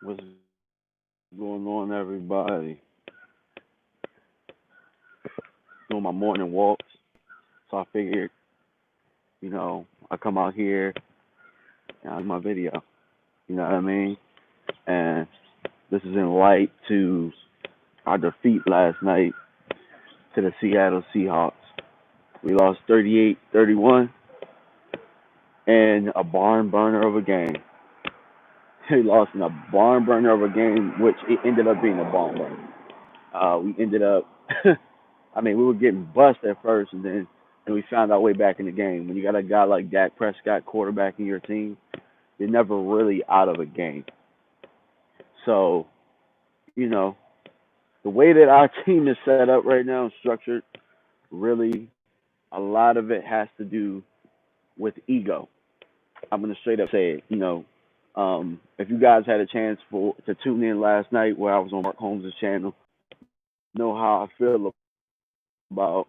What's going on, everybody? Doing my morning walks, so I figured, I come out here and I do my video. You know what I mean? And this is in light to our defeat last night to the Seattle Seahawks. We lost 38-31 in a barn burner of a game. We lost in a barn burner of a game, which it ended up being a barn burner. We ended up I mean, we were getting bust at first, and we found our way back in the game. When you got a guy like Dak Prescott quarterbacking your team, you're never really out of a game. So, you know, the way that our team is set up right now and structured, really, a lot of it has to do with ego. I'm gonna straight up say it. If you guys had a chance for to tune in last night where I was on Mark Holmes' channel, know how I feel about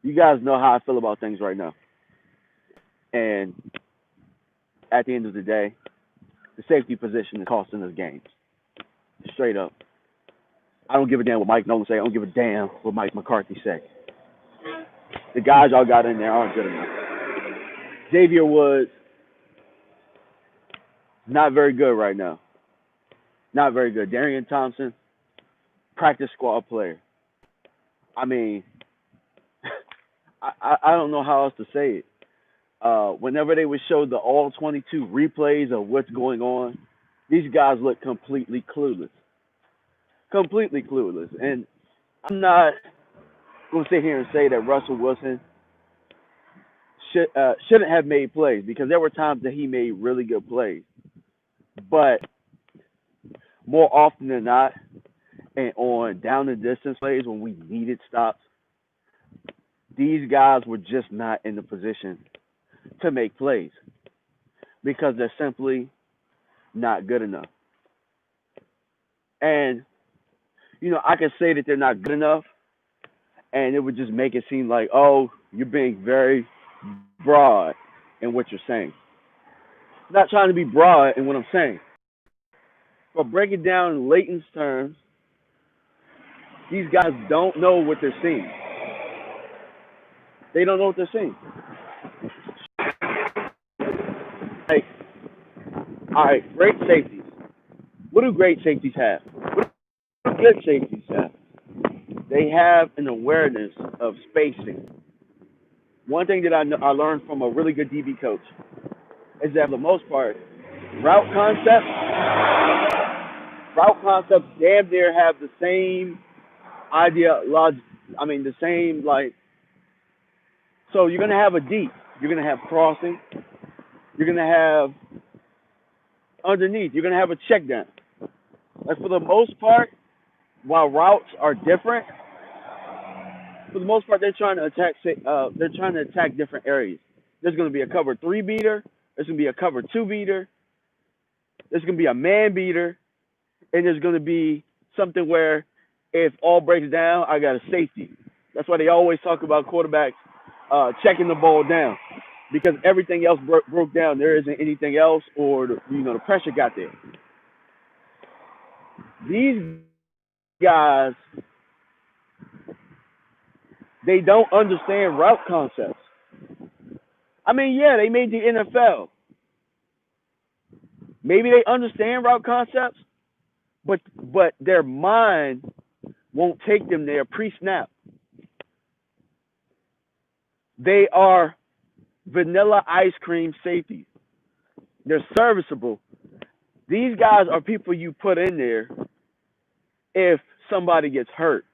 you guys know how I feel about things right now. And at the end of the day, the safety position is costing us games. Straight up. I don't give a damn what Mike Nolan say. I don't give a damn what Mike McCarthy say. The guys y'all got in there aren't good enough. Xavier Woods, not very good right now. Not very good. Darian Thompson, practice squad player. I mean, I don't know how else to say it. Whenever they would show the all 22 replays of what's going on, these guys look completely clueless. Completely clueless. And I'm not going to sit here and say that Russell Wilson shouldn't have made plays because there were times that he made really good plays. But more often than not, and on down the distance plays when we needed stops, these guys were just not in the position to make plays because they're simply not good enough. And, I can say that they're not good enough, and it would just make it seem like, oh, you're being very broad in what you're saying. I'm not trying to be broad in what I'm saying. But break it down in Leighton's terms, these guys don't know what they're seeing. They don't know what they're seeing. Like, all right, great safeties. What do great safeties have? What do good safeties have? They have an awareness of spacing. One thing that I learned from a really good DB coach is that for the most part, route concepts, route concepts damn near have the same idea, the same like. So you're gonna have a deep, you're gonna have crossing, you're gonna have underneath, you're gonna have a check down. Like for the most part, while routes are different, for the most part they're trying to attack different areas. There's gonna be a cover three beater, there's gonna be a cover two beater, there's gonna be a man beater, and there's gonna be something where if all breaks down, I got a safety. That's why they always talk about quarterbacks checking the ball down because everything else broke down. There isn't anything else, or the pressure got there. These guys, they don't understand route concepts. I mean, yeah, they made the NFL. Maybe they understand route concepts, but their mind won't take them there pre-snap. They are vanilla ice cream safeties. They're serviceable. These guys are people you put in there if somebody gets hurt.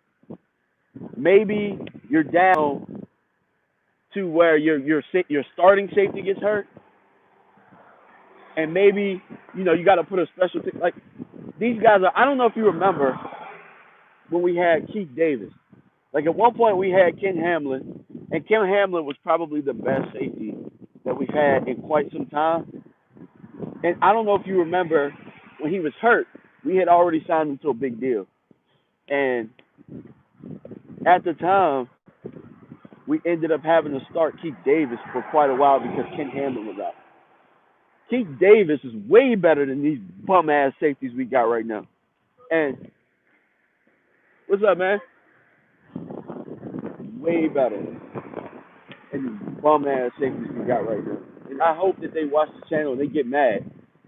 Maybe you're down to where your starting safety gets hurt, and maybe you got to put a special like these guys are. I don't know if you remember when we had Keith Davis. Like at one point we had Ken Hamlin, and Ken Hamlin was probably the best safety that we've had in quite some time. And I don't know if you remember when he was hurt, we had already signed him to a big deal. And at the time, we ended up having to start Keith Davis for quite a while because Ken Hamlin was out. Keith Davis is way better than these bum ass safeties we got right now. And what's up, man? Way better than these bum ass safeties we got right now. And I hope that they watch the channel and they get mad.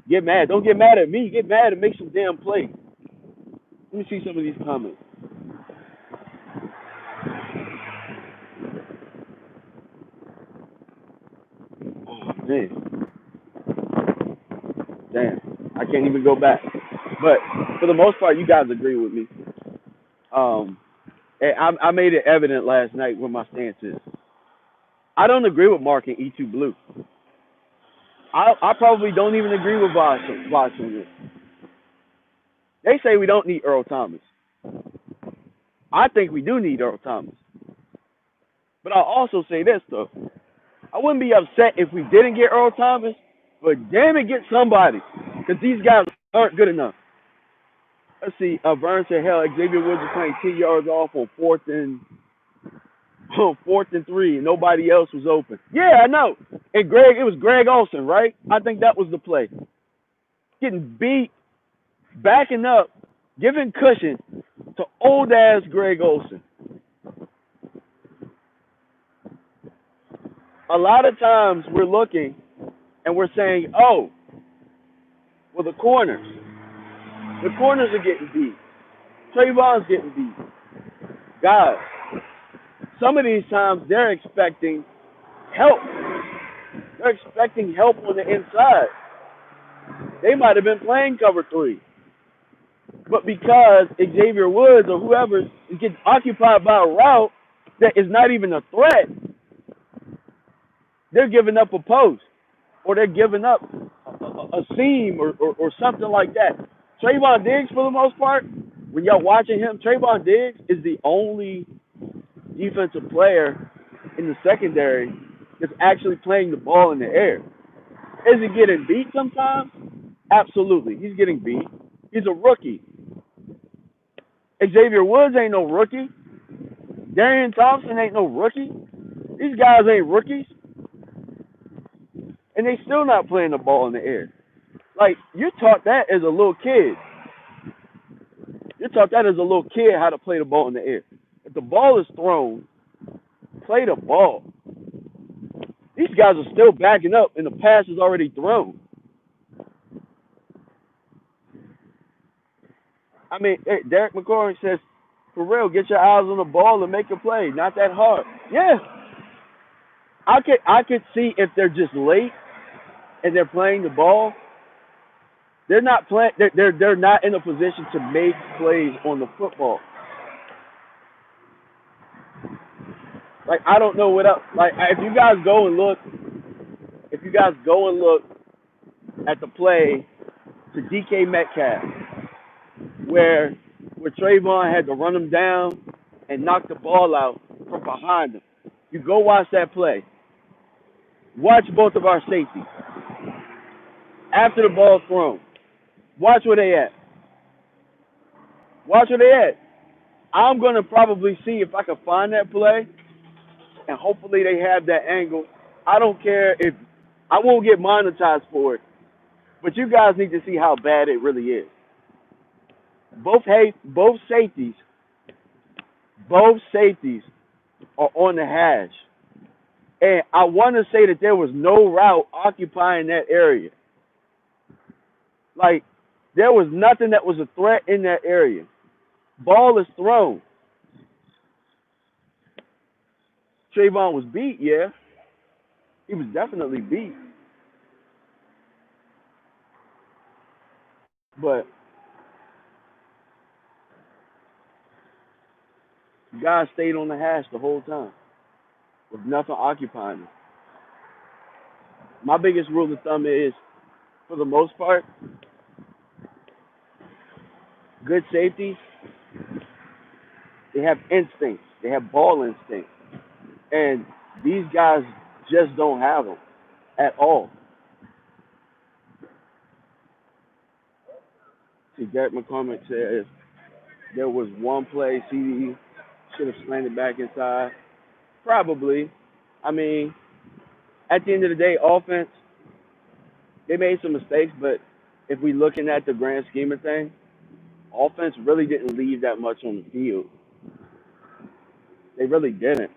Get mad. Don't get mad at me. Get mad and make some damn play. Let me see some of these comments. Oh man, damn, I can't even go back. But for the most part, you guys agree with me. And I made it evident last night what my stance is. I don't agree with marking E2 blue. I probably don't even agree with Washington. They say we don't need Earl Thomas. I think we do need Earl Thomas. But I'll also say this, though. I wouldn't be upset if we didn't get Earl Thomas, but damn it, get somebody. Because these guys aren't good enough. Let's see. Vern said, hell, Xavier Woods was playing 10 yards off on fourth and 3, and nobody else was open. Yeah, I know. And it was Greg Olsen, right? I think that was the play. Getting beat, backing up, giving cushion to old ass Greg Olsen. A lot of times we're looking and we're saying, oh, well, the corners are getting beat. Trayvon's getting beat. Guys, some of these times they're expecting help. They're expecting help on the inside. They might have been playing cover 3. But because Xavier Woods or whoever is getting occupied by a route that is not even a threat, they're giving up a post or they're giving up a seam or something like that. Trayvon Diggs, for the most part, when y'all watching him, Trayvon Diggs is the only defensive player in the secondary that's actually playing the ball in the air. Is he getting beat sometimes? Absolutely. He's getting beat. He's a rookie. Xavier Woods ain't no rookie. Darian Thompson ain't no rookie. These guys ain't rookies. And they still not playing the ball in the air. Like, you taught that as a little kid. You taught that as a little kid how to play the ball in the air. If the ball is thrown, play the ball. These guys are still backing up and the pass is already thrown. I mean, hey, Derek McCormick says, for real, get your eyes on the ball and make a play. Not that hard. Yeah. I could see if they're just late and they're playing the ball. They're not playing. They're not in a position to make plays on the football. Like, I don't know what else. Like, if you guys go and look at the play to DK Metcalf, where Trayvon had to run him down and knock the ball out from behind him. You go watch that play. Watch both of our safeties. After the ball's thrown, watch where they at. Watch where they at. I'm going to probably see if I can find that play, and hopefully they have that angle. I don't care if I won't get monetized for it, but you guys need to see how bad it really is. Both safeties are on the hash. And I want to say that there was no route occupying that area. Like, there was nothing that was a threat in that area. Ball is thrown. Trayvon was beat, yeah. He was definitely beat. But guys stayed on the hash the whole time with nothing occupying them. My biggest rule of thumb is, for the most part, good safeties, they have instincts. They have ball instincts. And these guys just don't have them at all. See, Derek McCormick says there was one play CD should have slanted back inside. Probably. I mean, at the end of the day, offense, They made some mistakes, but if we looking at the grand scheme of things, offense really didn't leave that much on the field. They really didn't.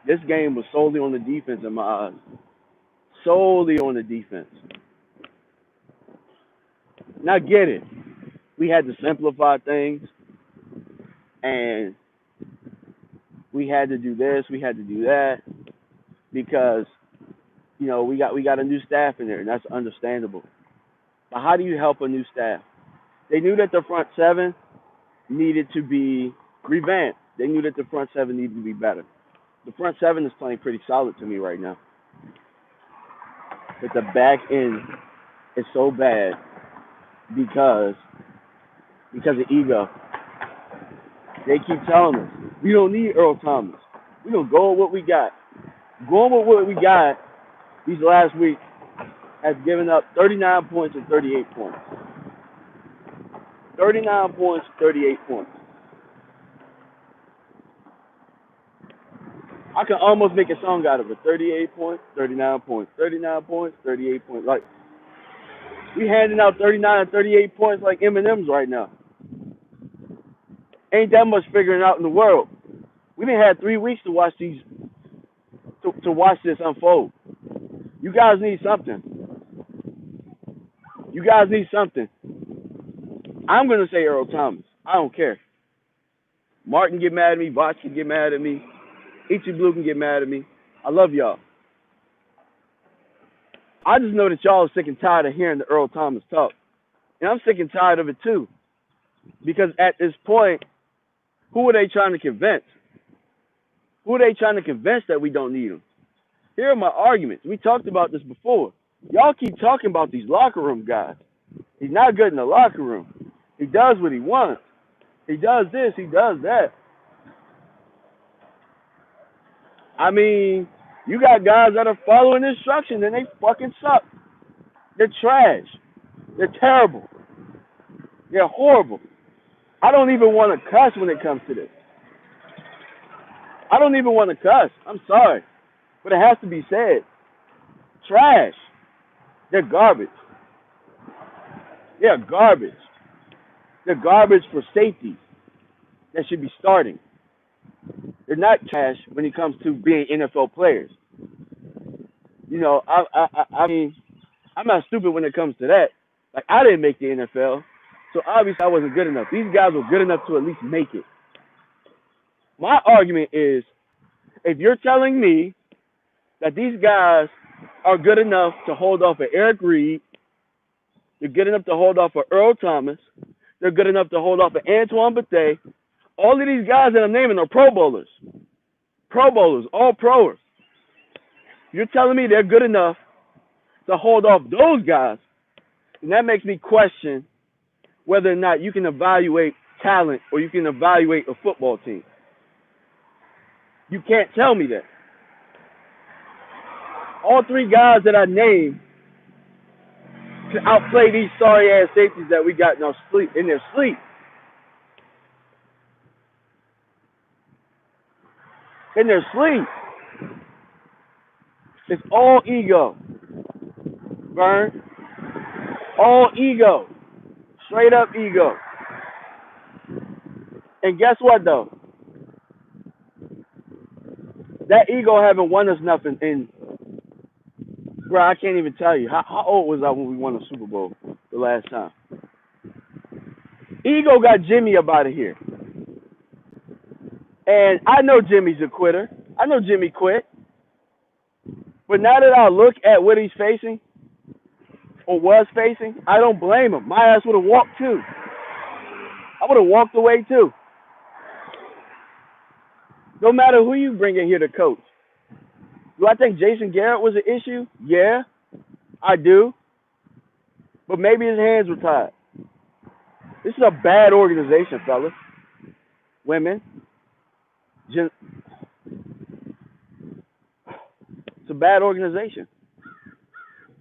This game was solely on the defense in my eyes. Solely on the defense. Now get it. We had to simplify things, and we had to do this, we had to do that, because we got a new staff in there, and that's understandable. But how do you help a new staff? They knew that the front seven needed to be revamped. They knew that the front seven needed to be better. The front seven is playing pretty solid to me right now, but the back end is so bad because of ego. They keep telling us we don't need Earl Thomas. We don't go with what we got. Going with what we got these last weeks has given up 39 points and 38 points. 39 points, 38 points. I can almost make a song out of it. 38 points, 39 points. 39 points, 38 points. Like, we handing out 39 and 38 points like M&M's right now. Ain't that much figuring out in the world. We done had 3 weeks to watch these, to watch this unfold. You guys need something. You guys need something. I'm going to say Earl Thomas. I don't care. Martin get mad at me. Botch can get mad at me. Ichi Blue can get mad at me. I love y'all. I just know that y'all are sick and tired of hearing the Earl Thomas talk. And I'm sick and tired of it too. Because at this point, who are they trying to convince? Who are they trying to convince that we don't need them? Here are my arguments. We talked about this before. Y'all keep talking about these locker room guys. He's not good in the locker room. He does what he wants. He does this. He does that. I mean, you got guys that are following instructions and they fucking suck. They're trash. They're terrible. They're horrible. I don't even want to cuss when it comes to this. I don't even want to cuss. I'm sorry. But it has to be said. Trash. They're garbage. They're garbage. They're garbage for safety that should be starting. They're not trash when it comes to being NFL players. I mean, I'm not stupid when it comes to that. Like, I didn't make the NFL, so obviously I wasn't good enough. These guys were good enough to at least make it. My argument is, if you're telling me that these guys are good enough to hold off of Eric Reed, they're good enough to hold off of Earl Thomas, they're good enough to hold off of Antoine Bethea, all of these guys that I'm naming are Pro Bowlers. Pro Bowlers, all pros. You're telling me they're good enough to hold off those guys, and that makes me question whether or not you can evaluate talent or you can evaluate a football team. You can't tell me that. All 3 guys that I named can outplay these sorry-ass safeties that we got in their sleep. In their sleep. It's all ego. Vern. All ego. Straight up ego. And guess what, though? That ego haven't won us nothing in, bro, I can't even tell you. How old was I when we won the Super Bowl the last time? Ego got Jimmy up out of here. And I know Jimmy's a quitter. I know Jimmy quit. But now that I look at what he's facing, or was facing, I don't blame him. My ass would have walked too. I would have walked away too. No matter who you bring in here to coach. Do I think Jason Garrett was an issue? Yeah, I do. But maybe his hands were tied. This is a bad organization, fellas. Women. It's a bad organization.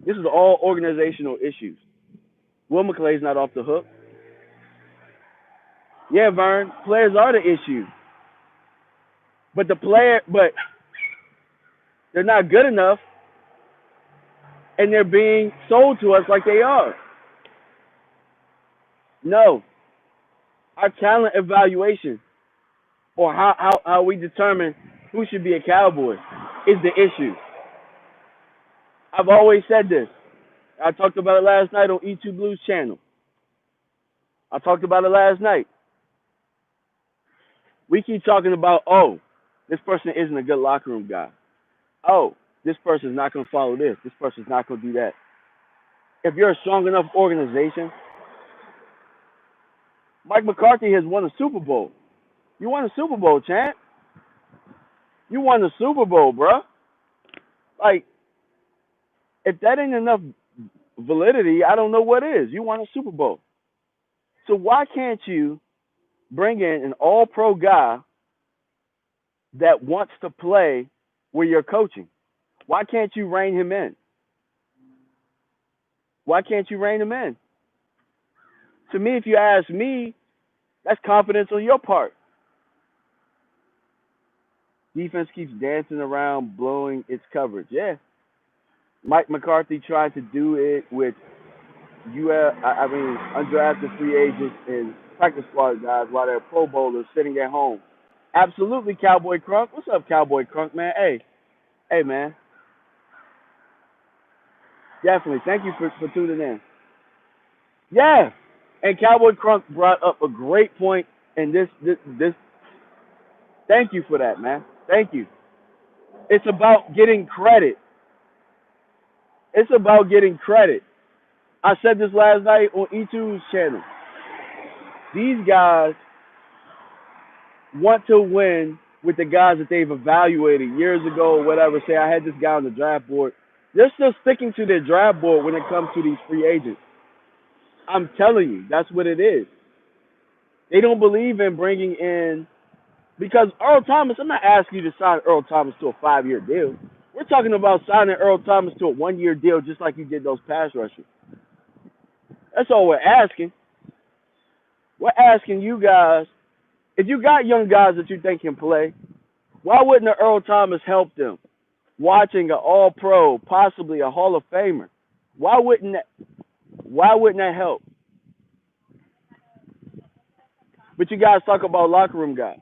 This is all organizational issues. Will McClay's not off the hook. Yeah, Vern, players are the issue. But they're not good enough and they're being sold to us like they are. No, our talent evaluation or how we determine who should be a Cowboy is the issue. I've always said this. I talked about it last night on E2 Blues channel. I talked about it last night. We keep talking about, oh, this person isn't a good locker room guy. Oh, this person's not going to follow this. This person's not going to do that. If you're a strong enough organization, Mike McCarthy has won a Super Bowl. You won a Super Bowl, champ. You won the Super Bowl, bro. Like, if that ain't enough validity, I don't know what is. You won a Super Bowl. So why can't you bring in an all-pro guy that wants to play where you're coaching? Why can't you rein him in? Why can't you rein him in? To me, if you ask me, that's confidence on your part. Defense keeps dancing around, blowing its coverage. Yeah. Mike McCarthy tried to do it with undrafted free agents and practice squad guys while they're Pro Bowlers sitting at home. Absolutely, Cowboy Crunk. What's up, Cowboy Crunk, man? Hey, man. Definitely. Thank you for tuning in. Yeah. And Cowboy Crunk brought up a great point in this. Thank you for that, man. Thank you. It's about getting credit. It's about getting credit. I said this last night on E2's channel. These guys want to win with the guys that they've evaluated years ago or whatever. Say, I had this guy on the draft board. They're still sticking to their draft board when it comes to these free agents. I'm telling you, that's what it is. They don't believe in bringing in, because Earl Thomas, I'm not asking you to sign Earl Thomas to a 5-year deal. We're talking about signing Earl Thomas to a 1-year deal just like you did those pass rushers. That's all we're asking. We're asking you guys, if you got young guys that you think can play, why wouldn't Earl Thomas help them? Watching an All-Pro, possibly a Hall of Famer. Why wouldn't that help? But you guys talk about locker room guys.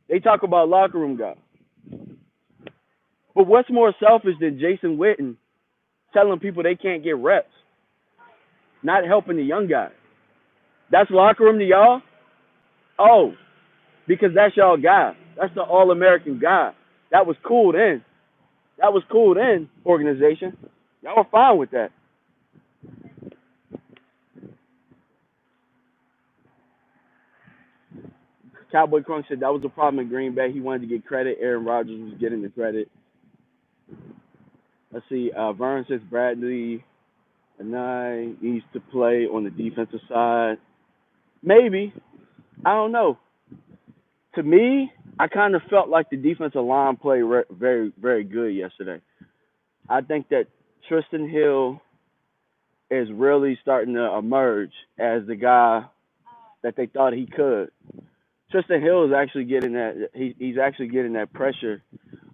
They talk about locker room guys. But what's more selfish than Jason Witten telling people they can't get reps? Not helping the young guys. That's locker room to y'all? Oh, because that's y'all guy. That's the All-American guy. That was cool then. That was cool then, organization. Y'all were fine with that. Cowboy Crunk said that was the problem in Green Bay. He wanted to get credit. Aaron Rodgers was getting the credit. Let's see. Vern says Bradley and I needs to play on the defensive side. Maybe. I don't know. To me, I kind of felt like the defensive line played very, very good yesterday. I think that Tristan Hill is really starting to emerge as the guy that they thought he could. Tristan Hill is actually getting that. He's actually getting that pressure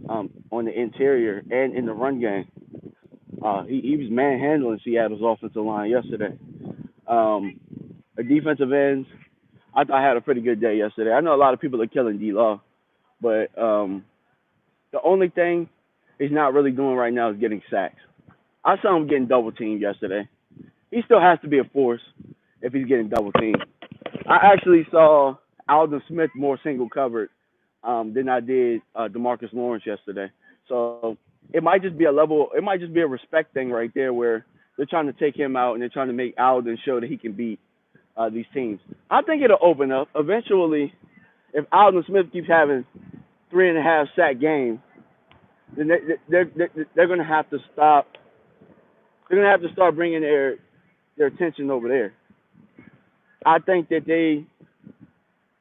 on the interior and in the run game. He was manhandling Seattle's offensive line yesterday. The defensive ends, I thought I had a pretty good day yesterday. I know a lot of people are killing D-Law, but the only thing he's not really doing right now is getting sacks. I saw him getting double teamed yesterday. He still has to be a force if he's getting double teamed. I actually saw Alden Smith more single covered than I did DeMarcus Lawrence yesterday. So it might just be a respect thing right there where they're trying to take him out and they're trying to make Alden show that he can beat these teams. I think it'll open up eventually. If Alden Smith keeps having 3.5 sack games, then they're going to have to stop. They're going to have to start bringing their attention over there. The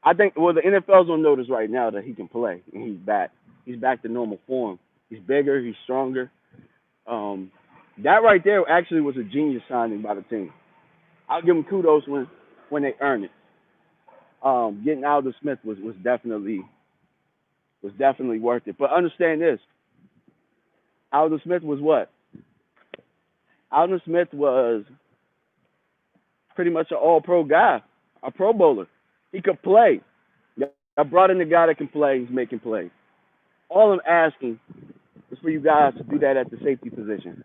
NFL's on notice right now that he can play and he's back. He's back to normal form. He's bigger. He's stronger. That right there actually was a genius signing by the team. I'll give them kudos when they earn it. Getting Alden Smith was definitely worth it. But understand this: Alden Smith was what? Alden Smith was pretty much an all-pro guy, a Pro Bowler. He could play. I brought in the guy that can play. He's making plays. All I'm asking is for you guys to do that at the safety position.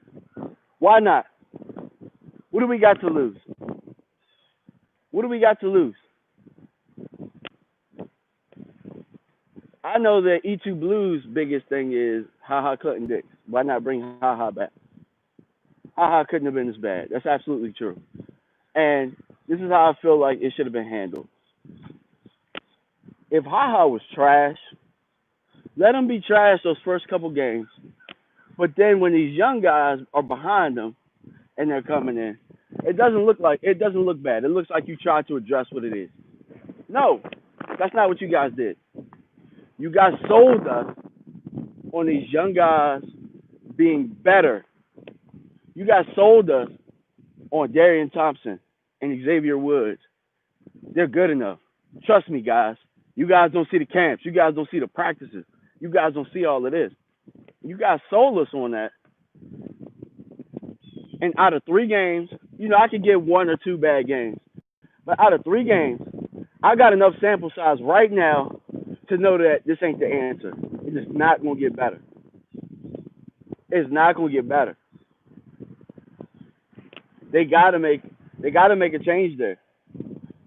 Why not? What do we got to lose? What do we got to lose? I know that E2 Blues' biggest thing is Clinton Dix. Why not bring back? Couldn't have been this bad. That's absolutely true. And this is how I feel like it should have been handled. If was trash, let him be trash those first couple games. But then when these young guys are behind them and they're coming in, it doesn't look bad. It looks like you tried to address what it is. No, that's not what you guys did. You guys sold us on these young guys being better. You guys sold us on Darian Thompson and Xavier Woods. They're good enough. Trust me, guys. You guys don't see the camps. You guys don't see the practices. You guys don't see all of this. You guys sold us on that. And out of 3 games, I could get 1 or 2 bad games. But out of 3 games, I got enough sample size right now to know that this ain't the answer. It's just not going to get better. It's not going to get better. They got to make a change there.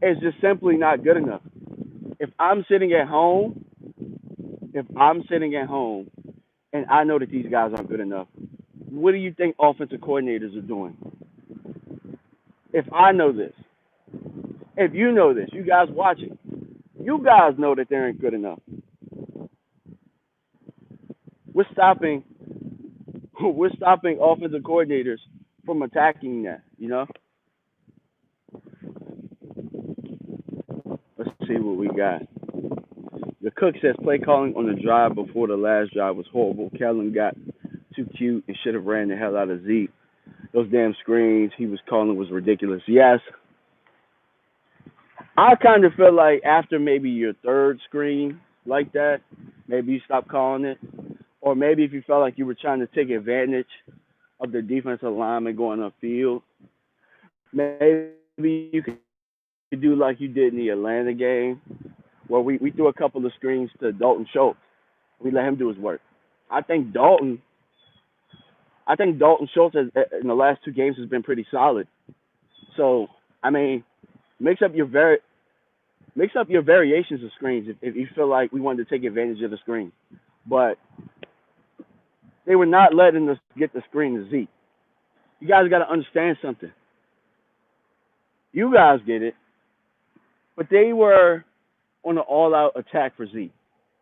It's just simply not good enough. If I'm sitting at home and I know that these guys aren't good enough, what do you think offensive coordinators are doing? If I know this, if you know this, you guys watching, you guys know that they aren't good enough. We're stopping offensive coordinators from attacking that, Let's see what we got. The cook says play calling on the drive before the last drive was horrible. Kellen got too cute and should have ran the hell out of Zeke. Those damn screens he was calling was ridiculous. Yes. I kind of feel like after maybe your 3rd screen like that, maybe you stop calling it. Or maybe if you felt like you were trying to take advantage of the defensive lineman going upfield, maybe you could do like you did in the Atlanta game, where we threw a couple of screens to Dalton Schultz. We let him do his work. I think Dalton Schultz has, in the last 2 games has been pretty solid. So, mix up your variations of screens if you feel like we wanted to take advantage of the screen. But they were not letting us get the screen to Zeke. You guys got to understand something. You guys get it, but they were on an all-out attack for Zeke.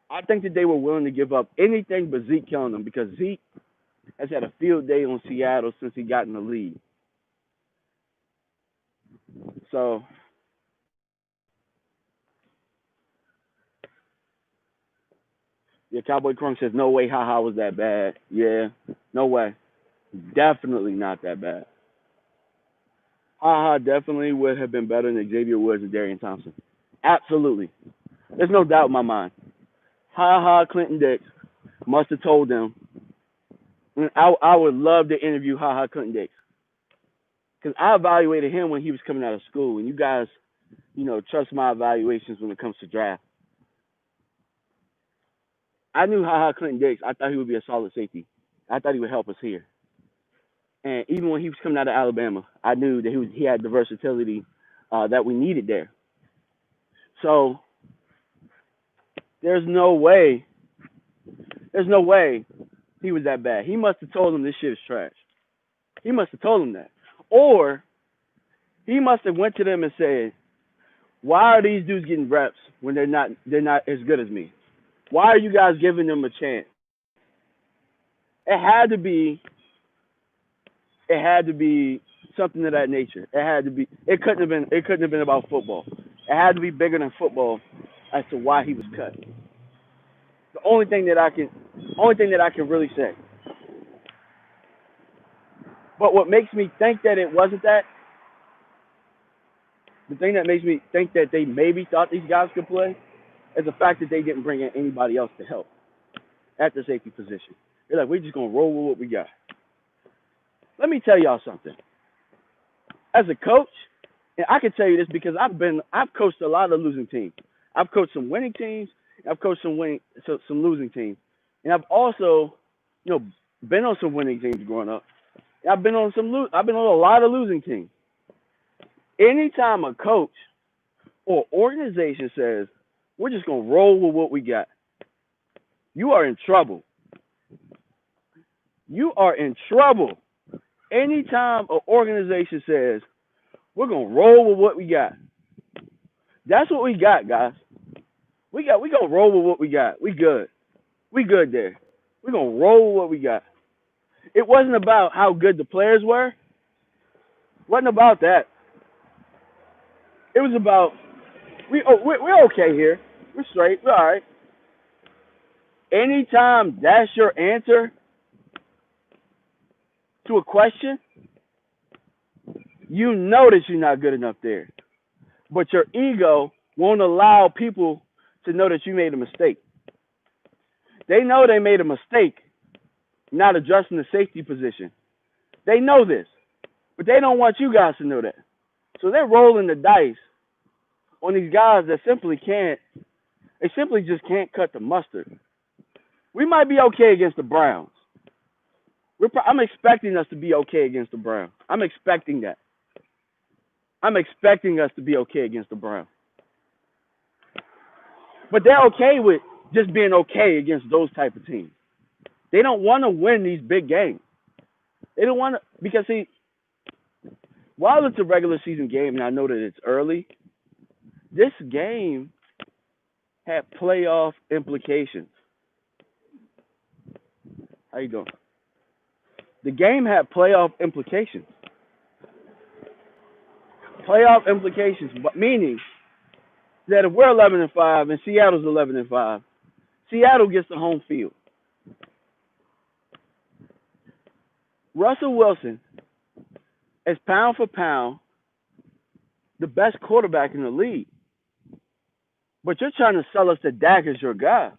I think that they were willing to give up anything but Zeke killing them, because Zeke has had a field day on Seattle since he got in the league. So, yeah, Cowboy Crunk says, no way was that bad. Yeah, no way. Definitely not that bad. Definitely would have been better than Xavier Woods and Darian Thompson. Absolutely. There's no doubt in my mind. Clinton Dix must have told them. I would love to interview Clinton Dix, because I evaluated him when he was coming out of school, and you guys, trust my evaluations when it comes to draft. I knew Clinton Dix. I thought he would be a solid safety. I thought he would help us here. And even when he was coming out of Alabama, I knew that he had the versatility that we needed there. So there's no way he was that bad. He must have told him this shit is trash. He must have told him that. Or he must have went to them and said, why are these dudes getting reps when they're not as good as me? Why are you guys giving them a chance? It had to be something of that nature. It couldn't have been about football. It had to be bigger than football as to why he was cut. The only thing that I can really say. But what makes me think that it wasn't that, the thing that makes me think that they maybe thought these guys could play, is the fact that they didn't bring in anybody else to help at the safety position. They're like, we're just going to roll with what we got. Let me tell y'all something. As a coach, and I can tell you this because I've coached a lot of losing teams. I've coached some winning teams. I've coached some losing teams, and I've also, been on some winning teams growing up. I've been on a lot of losing teams. Anytime a coach or organization says we're just gonna roll with what we got, you are in trouble. You are in trouble. Anytime an organization says we're gonna roll with what we got, that's what we got, guys. We gonna roll with what we got. We good. We good there. We're gonna roll with what we got. It wasn't about how good the players were. It wasn't about that. It was about we're okay here. We're straight. We're all right. Anytime that's your answer to a question, you know that you're not good enough there. But your ego won't allow people to know that you made a mistake. They know they made a mistake not addressing the safety position. They know this, but they don't want you guys to know that. So they're rolling the dice on these guys that simply just can't cut the mustard. We might be okay against the Browns. I'm expecting us to be okay against the Browns. I'm expecting that. I'm expecting us to be okay against the Browns. But they're okay with just being okay against those type of teams. They don't want to win these big games. They don't want to, because see, while it's a regular season game and I know that it's early, this game had playoff implications. How you doing? The game had playoff implications. Playoff implications, meaning that if we're 11-5 and Seattle's 11-5, Seattle gets the home field. Russell Wilson is pound for pound the best quarterback in the league. But you're trying to sell us that Dak is your guy.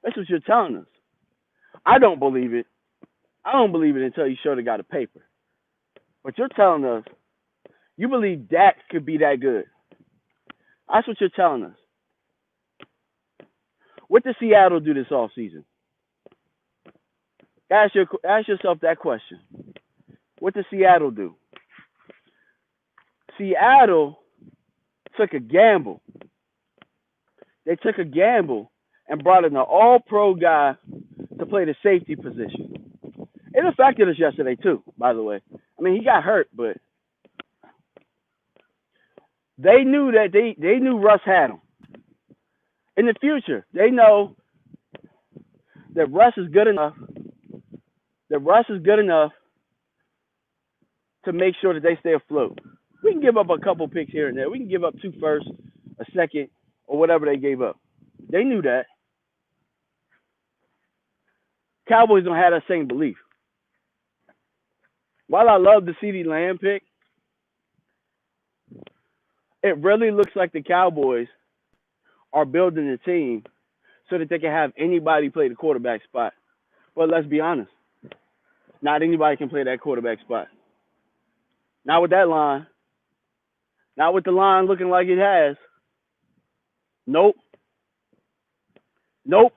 That's what you're telling us. I don't believe it. I don't believe it until you show the guy the paper. But you're telling us you believe Dak could be that good. That's what you're telling us. What did Seattle do this offseason? Ask yourself that question. What did Seattle do? Seattle took a gamble. They took a gamble and brought in an all-pro guy to play the safety position. It affected us yesterday too, by the way. I mean, he got hurt, but they knew that they knew Russ had him. In the future, they know that Russ is good enough. That Russ is good enough to make sure that they stay afloat. We can give up a couple picks here and there. We can give up 2 firsts, a second, or whatever they gave up. They knew that. Cowboys don't have that same belief. While I love the CeeDee Lamb pick, it really looks like the Cowboys are building a team so that they can have anybody play the quarterback spot. But let's be honest. Not anybody can play that quarterback spot. Not with that line. Not with the line looking like it has. Nope. Nope.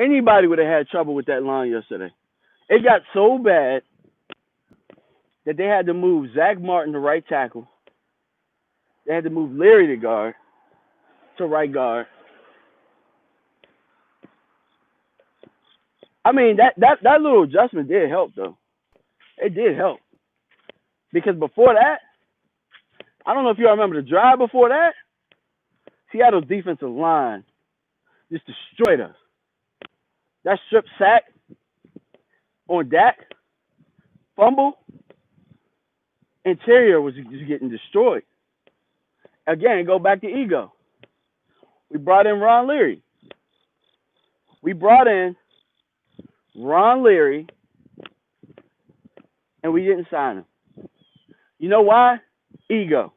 Anybody would have had trouble with that line yesterday. It got so bad that they had to move Zach Martin to right tackle. They had to move Leary to right guard. I mean, that little adjustment did help, though. It did help. Because before that, I don't know if you remember the drive before that, Seattle's defensive line just destroyed us. That strip sack on Dak, fumble, interior was just getting destroyed. Again, go back to ego. We brought in Ron Leary. And we didn't sign him. You know why? Ego.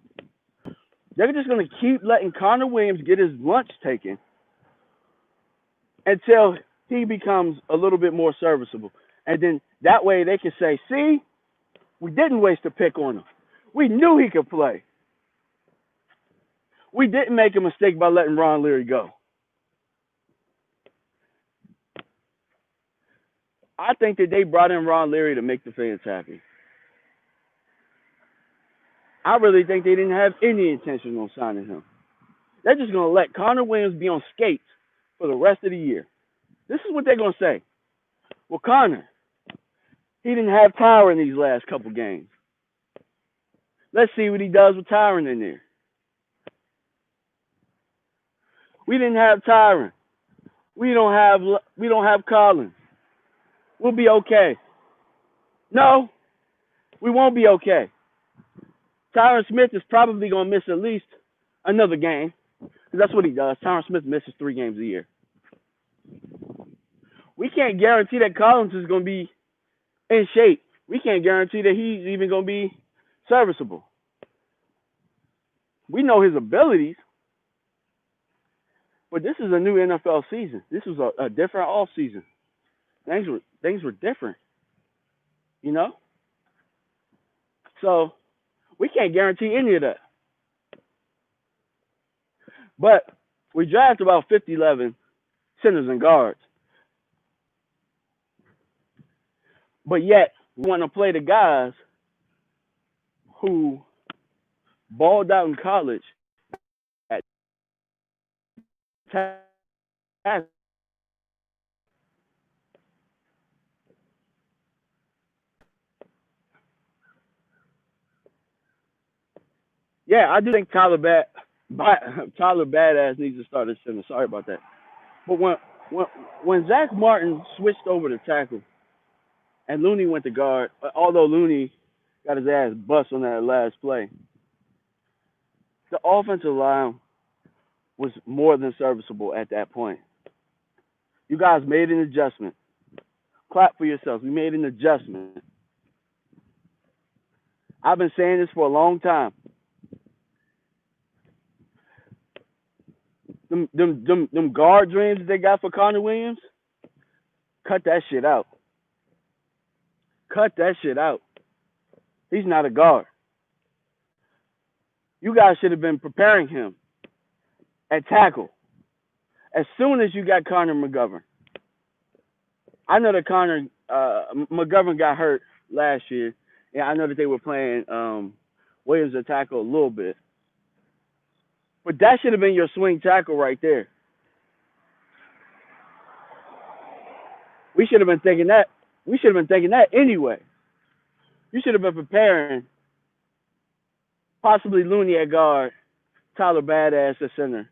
They're just going to keep letting Connor Williams get his lunch taken until he becomes a little bit more serviceable. And then that way they can say, see, we didn't waste a pick on him. We knew he could play. We didn't make a mistake by letting Ron Leary go. I think that they brought in Ron Leary to make the fans happy. I really think they didn't have any intention on signing him. They're just going to let Connor Williams be on skates for the rest of the year. This is what they're going to say. Well, Connor, he didn't have Tyron in these last couple games. Let's see what he does with Tyron in there. We didn't have Tyron. We don't have Collins. We'll be okay. No, we won't be okay. Tyron Smith is probably going to miss at least another game. Because that's what he does. Tyron Smith misses 3 games a year. We can't guarantee that Collins is going to be in shape. We can't guarantee that he's even going to be serviceable. We know his abilities. But this is a new NFL season. This was a different off season. Things were different. You know? So we can't guarantee any of that. But we draft about 11 centers and guards. But yet, we want to play the guys who balled out in college at tackle. Yeah, I do think Tyler Badass needs to start at center. Sorry about that. But when Zach Martin switched over to tackle and Looney went to guard, although Looney got his ass bust on that last play, the offensive line was more than serviceable at that point. You guys made an adjustment. Clap for yourselves. We made an adjustment. I've been saying this for a long time. Them guard dreams that they got for Connor Williams, cut that shit out. Cut that shit out. He's not a guard. You guys should have been preparing him at tackle as soon as you got Connor McGovern. I know that Connor McGovern got hurt last year, and I know that they were playing Williams at tackle a little bit. But that should have been your swing tackle right there. We should have been thinking that. We should have been thinking that anyway. You should have been preparing possibly Looney at guard, Tyler Badass at center,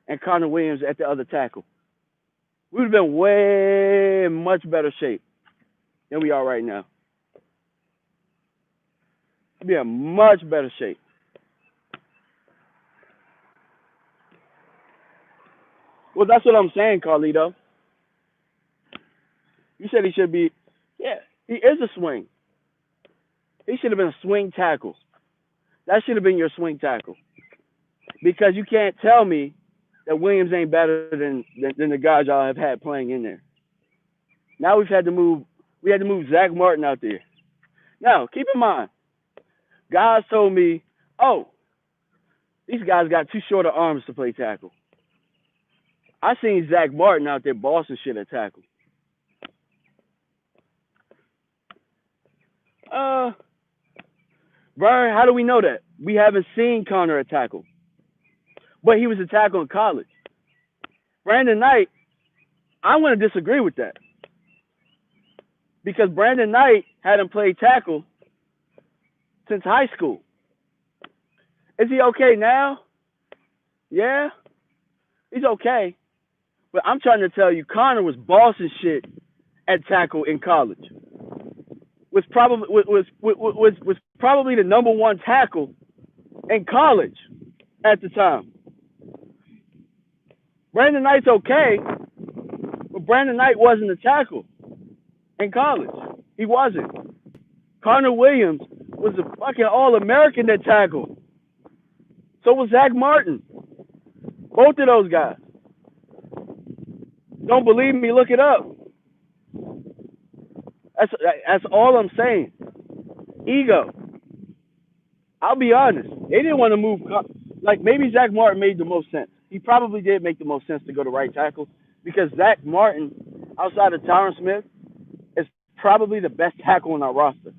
and Connor Williams at the other tackle. We would have been way much better shape than we are right now. We'd be in much better shape. Well, that's what I'm saying, Carlito. You said he should be, yeah, he is a swing. He should have been a swing tackle. That should have been your swing tackle. Because you can't tell me that Williams ain't better than the guys y'all have had playing in there. Now we had to move Zach Martin out there. Now, keep in mind, guys told me, oh, these guys got too short of arms to play tackle. I seen Zach Martin out there bossing shit at tackle. Brian, how do we know that? We haven't seen Connor at tackle. But he was a tackle in college. Brandon Knight, I'm going to disagree with that. Because Brandon Knight hadn't played tackle since high school. Is he okay now? Yeah, he's okay. But I'm trying to tell you, Connor was bossing shit at tackle in college. Was probably the number one tackle in college at the time. Brandon Knight's okay, but Brandon Knight wasn't a tackle in college. He wasn't. Connor Williams was a fucking All-American at tackle. So was Zach Martin. Both of those guys. Don't believe me? Look it up. That's that's all I'm saying. Ego. I'll be honest. They didn't want to move. Like maybe Zach Martin made the most sense. He probably did make the most sense to go to right tackle because Zach Martin, outside of Tyron Smith, is probably the best tackle on our roster.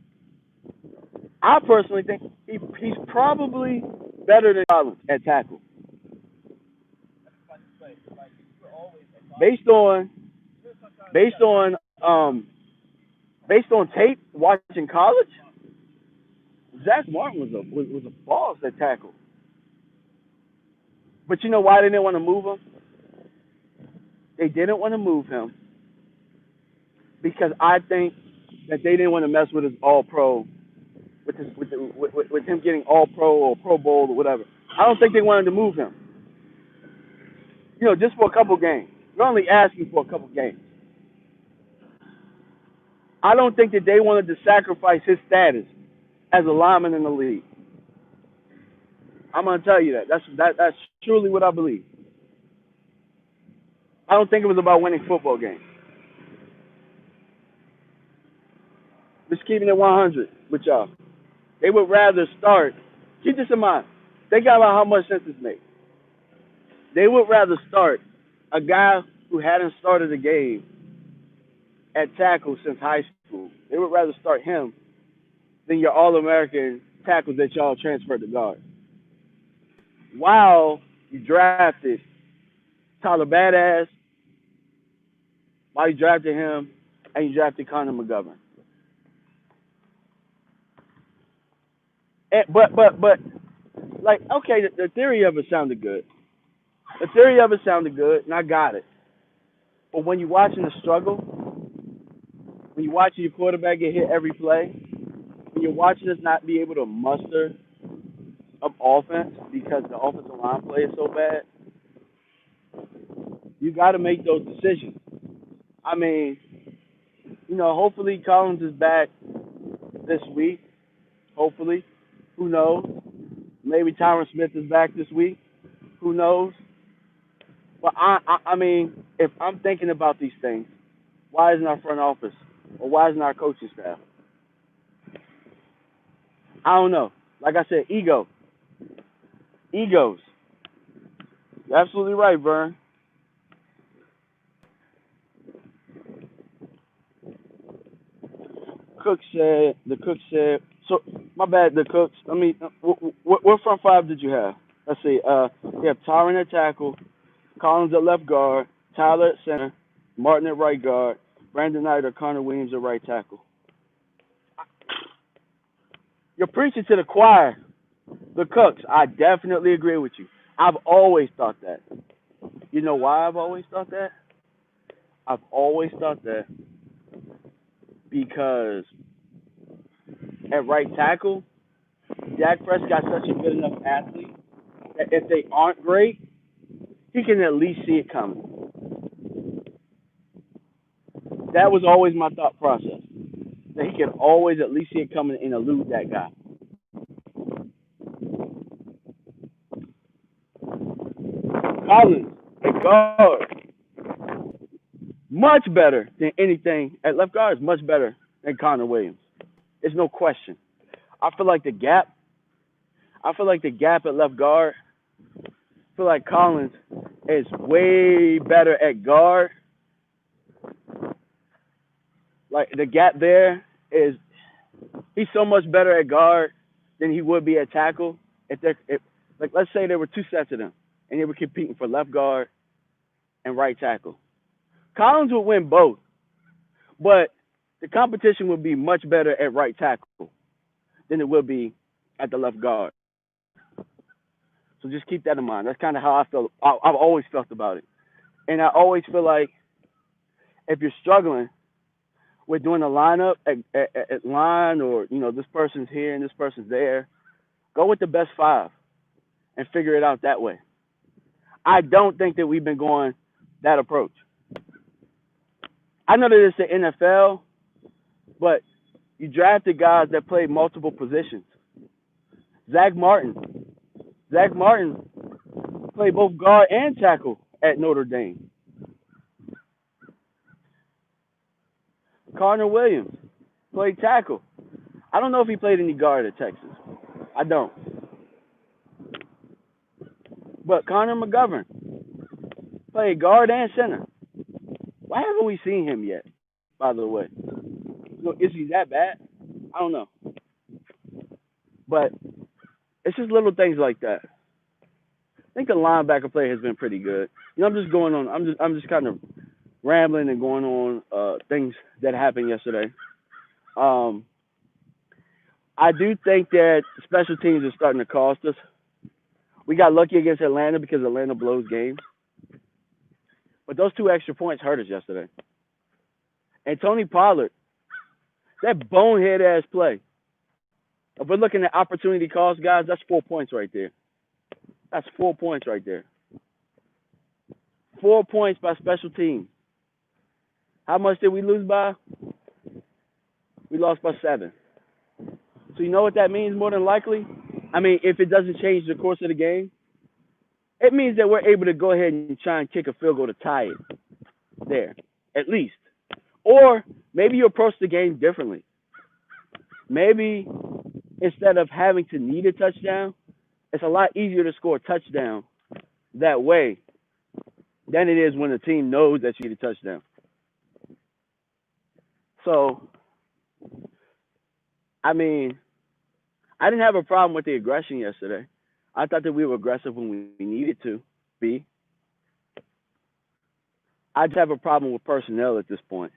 I personally think he's probably better than Collins at tackle, based on based on based on tape watching college. Zach Martin was a boss at tackle. But you know why they didn't want to move him? They didn't want to move him because I think that they didn't want to mess with his All Pro, with him getting All Pro or Pro Bowl or whatever. I don't think they wanted to move him. Just for a couple games. You're only asking for a couple games. I don't think that they wanted to sacrifice his status as a lineman in the league. I'm gonna tell you that. That's truly what I believe. I don't think it was about winning football games. Just keeping it 100 with y'all. They would rather start. Keep this in mind. Think about how much sense this makes. They would rather start a guy who hadn't started a game at tackle since high school. They would rather start him than your All-American tackle that y'all transferred to guard. While you drafted Tyler Badass, while you drafted him, and you drafted Connor McGovern. But, like, okay, the theory of it sounded good. The theory of it sounded good, and I got it. But when you're watching the struggle, when you're watching your quarterback get hit every play, when you're watching us not be able to muster up offense because the offensive line play is so bad, you got to make those decisions. I mean, hopefully Collins is back this week. Hopefully. Who knows? Maybe Tyron Smith is back this week. Who knows? But I mean, if I'm thinking about these things, why isn't our front office or why isn't our coaching staff? I don't know. Like I said, egos. You're absolutely right, Vern. The cook said, so my bad, the cooks. I mean, what front five did you have? Let's see. You have Tyron at tackle, Collins at left guard, Tyler at center, Martin at right guard, Brandon Knight or Connor Williams at right tackle. You're preaching to the choir. The cooks. I definitely agree with you. I've always thought that. You know why I've always thought that? I've always thought that because at right tackle, Dak Prescott's such a good enough athlete that if they aren't great, he can at least see it coming. That was always my thought process. That he can always at least see it coming and elude that guy. Collins at guard, much better than anything at left guard is much better than Connor Williams. There's no question. I feel like the gap at left guard. I feel like Collins is way better at guard. Like the gap there is, he's so much better at guard than he would be at tackle. Like let's say there were two sets of them and they were competing for left guard and right tackle. Collins would win both, but the competition would be much better at right tackle than it will be at the left guard. So just keep that in mind. That's kind of how I felt. I've always felt about it, and I always feel like if you're struggling with doing a lineup at line, or this person's here and this person's there, go with the best five and figure it out that way. I don't think that we've been going that approach. I know that it's the NFL, but you drafted guys that played multiple positions. Zach Martin played both guard and tackle at Notre Dame. Connor Williams Played tackle. I don't know if he played any guard at Texas. I don't. But Connor McGovern played guard and center. Why haven't we seen him yet? By the way, so is he that bad? I don't know. But it's just little things like that. I think the linebacker play has been pretty good. I'm just going on. I'm just kind of rambling and going on things that happened yesterday. Um, I do think that special teams are starting to cost us. We got lucky against Atlanta because Atlanta blows games, but those 2 extra points hurt us yesterday. And Tony Pollard, that bonehead ass play. If we're looking at opportunity cost, guys, that's 4 points right there. That's 4 points right there. 4 points by special teams. How much did we lose by? We lost by 7. So you know what that means more than likely? I mean, if it doesn't change the course of the game, it means that we're able to go ahead and try and kick a field goal to tie it there, at least. Or maybe you approach the game differently. Maybe instead of having to need a touchdown, it's a lot easier to score a touchdown that way than it is when the team knows that you need a touchdown. So, I mean, I didn't have a problem with the aggression yesterday. I thought that we were aggressive when we needed to be. I just have a problem with personnel at this point.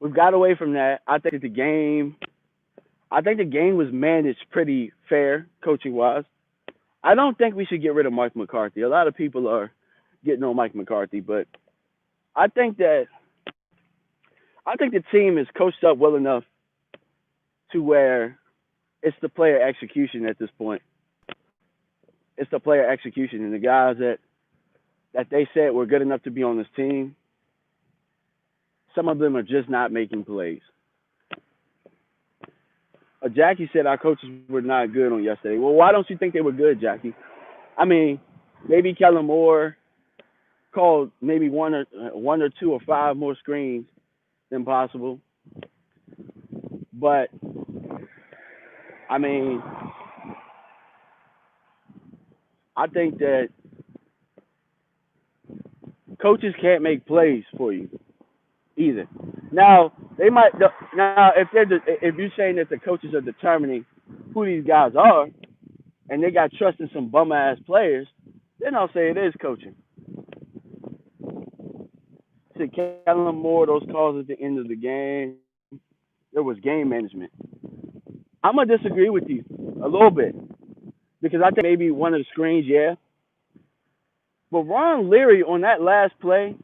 We've got away from that. I think the game was managed pretty fair, coaching wise. I don't think we should get rid of Mike McCarthy. A lot of people are getting on Mike McCarthy, but I think that I think the team is coached up well enough to where it's the player execution at this point. It's the player execution and the guys that they said were good enough to be on this team. Some of them are just not making plays. Jackie said our coaches were not good on yesterday. Well, why don't you think they were good, Jackie? I mean, maybe Kellen Moore called maybe one or two or five more screens than possible. But I mean, I think that coaches can't make plays for you either. Now they might. Now if you're saying that the coaches are determining who these guys are, and they got trust in some bum ass players, then I'll say it is coaching. To Kellen Moore, those calls at the end of the game, there was game management. I'm gonna disagree with you a little bit because I think maybe one of the screens, yeah. But Ron Leary on that last play,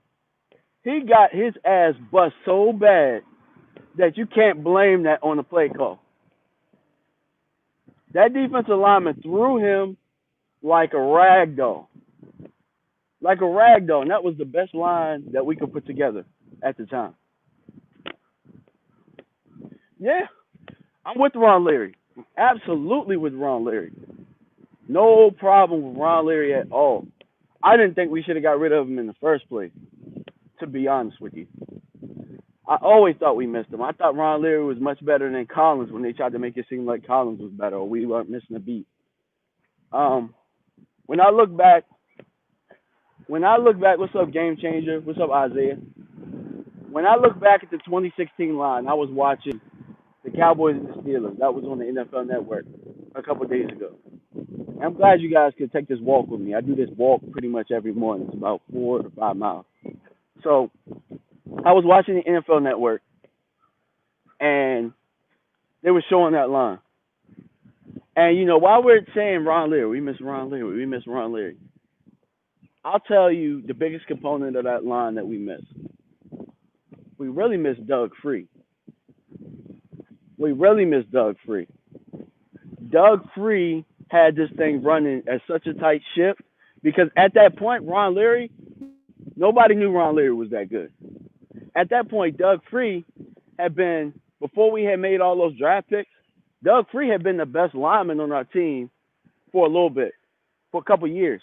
he got his ass bust so bad that you can't blame that on the play call. That defensive lineman threw him like a rag doll. Like a rag doll. And that was the best line that we could put together at the time. Yeah, I'm with Ron Leary. Absolutely with Ron Leary. No problem with Ron Leary at all. I didn't think we should have got rid of him in the first place, to be honest with you. I always thought we missed him. I thought Ron Leary was much better than Collins when they tried to make it seem like Collins was better or we weren't missing a beat. When I look back, what's up, Game Changer? What's up, Isaiah? When I look back at the 2016 line, I was watching the Cowboys and the Steelers. That was on the NFL Network a couple of days ago. And I'm glad you guys could take this walk with me. I do this walk pretty much every morning. It's about 4 to 5 miles. So I was watching the NFL Network, and they were showing that line. And, while we're saying Ron Leary, we miss Ron Leary. I'll tell you the biggest component of that line that we miss. We really miss Doug Free. Doug Free had this thing running at such a tight ship because at that point, Ron Leary, nobody knew Ron Leary was that good. At that point, Doug Free had been, before we had made all those draft picks, Doug Free had been the best lineman on our team for a little bit, for a couple of years,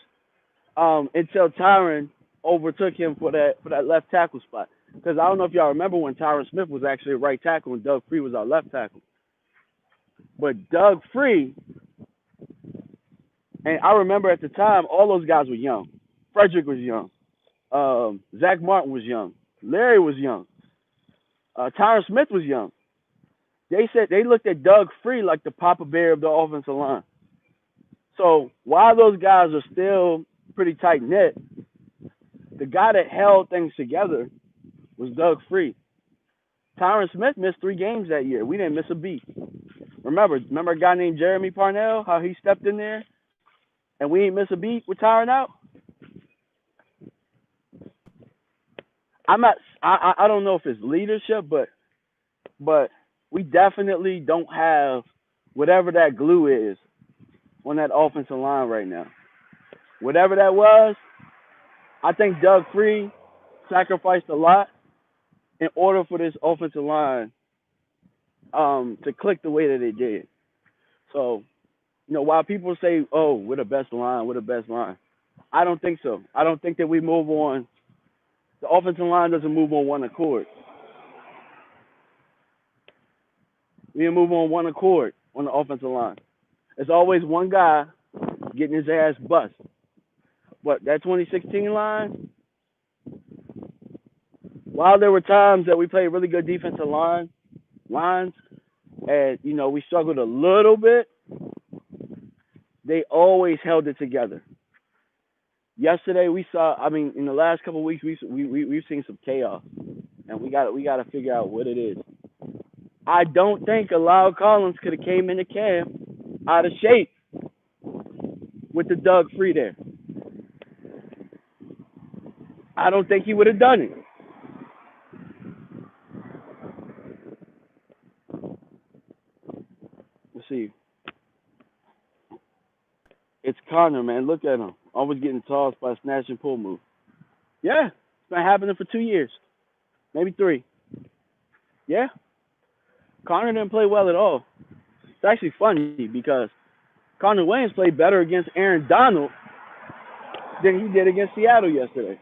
until Tyron overtook him for that left tackle spot. Because I don't know if y'all remember when Tyron Smith was actually a right tackle and Doug Free was our left tackle. But Doug Free, and I remember at the time, all those guys were young. Frederick was young. Zach Martin was young. Larry was young. Tyron Smith was young. They said they looked at Doug Free like the Papa Bear of the offensive line. So while those guys are still pretty tight knit, the guy that held things together was Doug Free. Tyron Smith missed 3 games that year. We didn't miss a beat. Remember a guy named Jeremy Parnell, how he stepped in there and we didn't miss a beat with Tyron out? I don't know if it's leadership, but we definitely don't have whatever that glue is on that offensive line right now. Whatever that was, I think Doug Free sacrificed a lot in order for this offensive line to click the way that it did. So, while people say, "Oh, we're the best line, I don't think so. I don't think that we move on. The offensive line doesn't move on one accord. We move on one accord on the offensive line. It's always one guy getting his ass bust. But that 2016 line, while there were times that we played really good defensive lines, and we struggled a little bit, they always held it together. Yesterday we saw. I mean, in the last couple of weeks we've seen some chaos, and we got to figure out what it is. I don't think Lyle Collins could have came into camp out of shape with the Doug Free there. I don't think he would have done it. Let's see. It's Connor, man. Look at him. Always getting tossed by a snatch and pull move. Yeah, it's been happening for 2 years, maybe 3. Yeah, Connor didn't play well at all. It's actually funny because Connor Williams played better against Aaron Donald than he did against Seattle yesterday,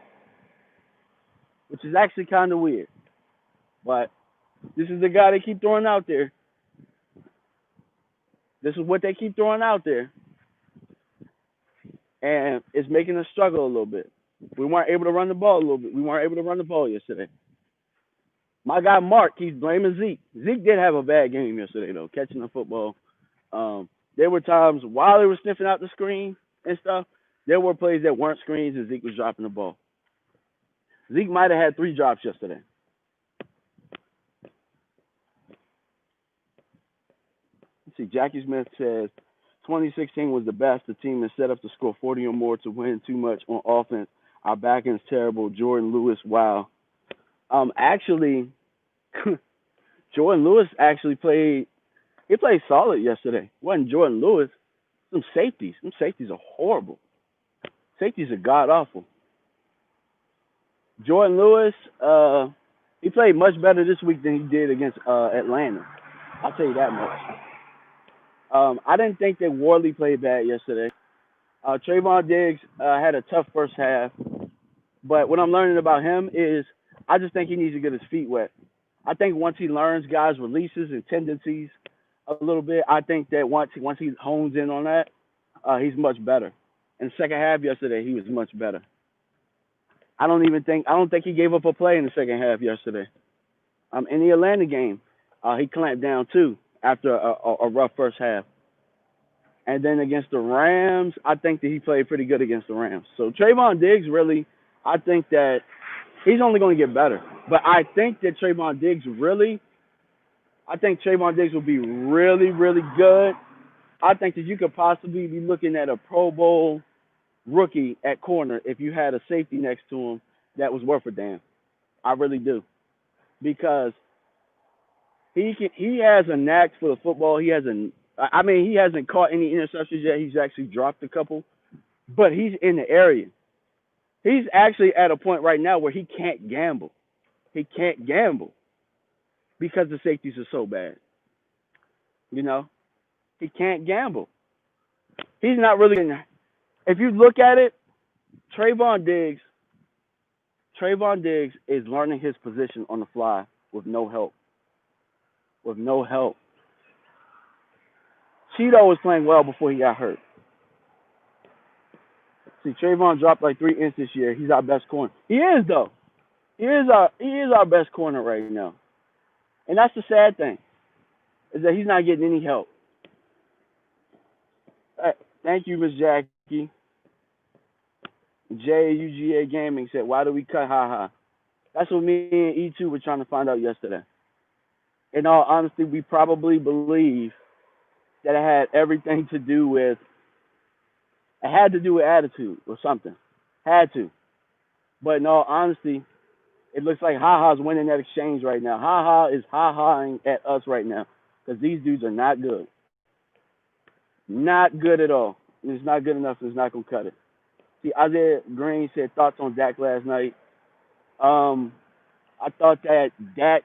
which is actually kind of weird. But this is the guy they keep throwing out there. This is what they keep throwing out there. And it's making us struggle a little bit. We weren't able to run the ball a little bit. We weren't able to run the ball yesterday. My guy Mark keeps blaming Zeke. Zeke did have a bad game yesterday, though, catching the football. There were times while they were sniffing out the screen and stuff, there were plays that weren't screens and Zeke was dropping the ball. Zeke might have had 3 drops yesterday. Let's see, Jackie Smith says, 2016 was the best. The team is set up to score 40 or more to win too much on offense. Our back end's terrible. Jordan Lewis, wow. Actually, Jordan Lewis actually played solid yesterday. It wasn't Jordan Lewis. Some safeties. Some safeties are horrible. Safeties are god-awful. Jordan Lewis, he played much better this week than he did against Atlanta. I'll tell you that much. I didn't think that Worley played bad yesterday. Trayvon Diggs had a tough first half, but what I'm learning about him is I just think he needs to get his feet wet. I think once he learns guys' releases and tendencies a little bit, I think that once he hones in on that, he's much better. In the second half yesterday, he was much better. I don't think he gave up a play in the second half yesterday. In the Atlanta game, he clamped down too after a rough first half. And then against the Rams, I think that he played pretty good against the Rams. So Trayvon Diggs really, I think that he's only going to get better. But I think that Trayvon Diggs will be really, really good. I think that you could possibly be looking at a Pro Bowl rookie at corner if you had a safety next to him that was worth a damn. I really do. Because he has a knack for the football. He hasn't caught any interceptions yet. He's actually dropped a couple, but he's in the area. He's actually at a point right now where he can't gamble. He can't gamble because the safeties are so bad. He can't gamble. He's not really. If you look at it, Trayvon Diggs Trayvon Diggs is learning his position on the fly with no help. With no help. Cheeto was playing well before he got hurt. See, Trayvon dropped like 3 inches this year. He's our best corner. He is though. He is our best corner right now. And that's the sad thing, is that he's not getting any help. Thank you, Miss Jackie. JUGA Gaming said, "Why do we cut Ha Ha?" That's what me and E2 were trying to find out yesterday. In all honesty, we probably believe that it had everything to do with, it had to do with attitude or something. Had to. But in all honesty, it looks like Ha Ha's winning that exchange right now. Ha Ha is ha haing at us right now because these dudes are not good. Not good at all. It's not good enough. It's not going to cut it. See, Isaiah Green said thoughts on Dak last night. I thought that Dak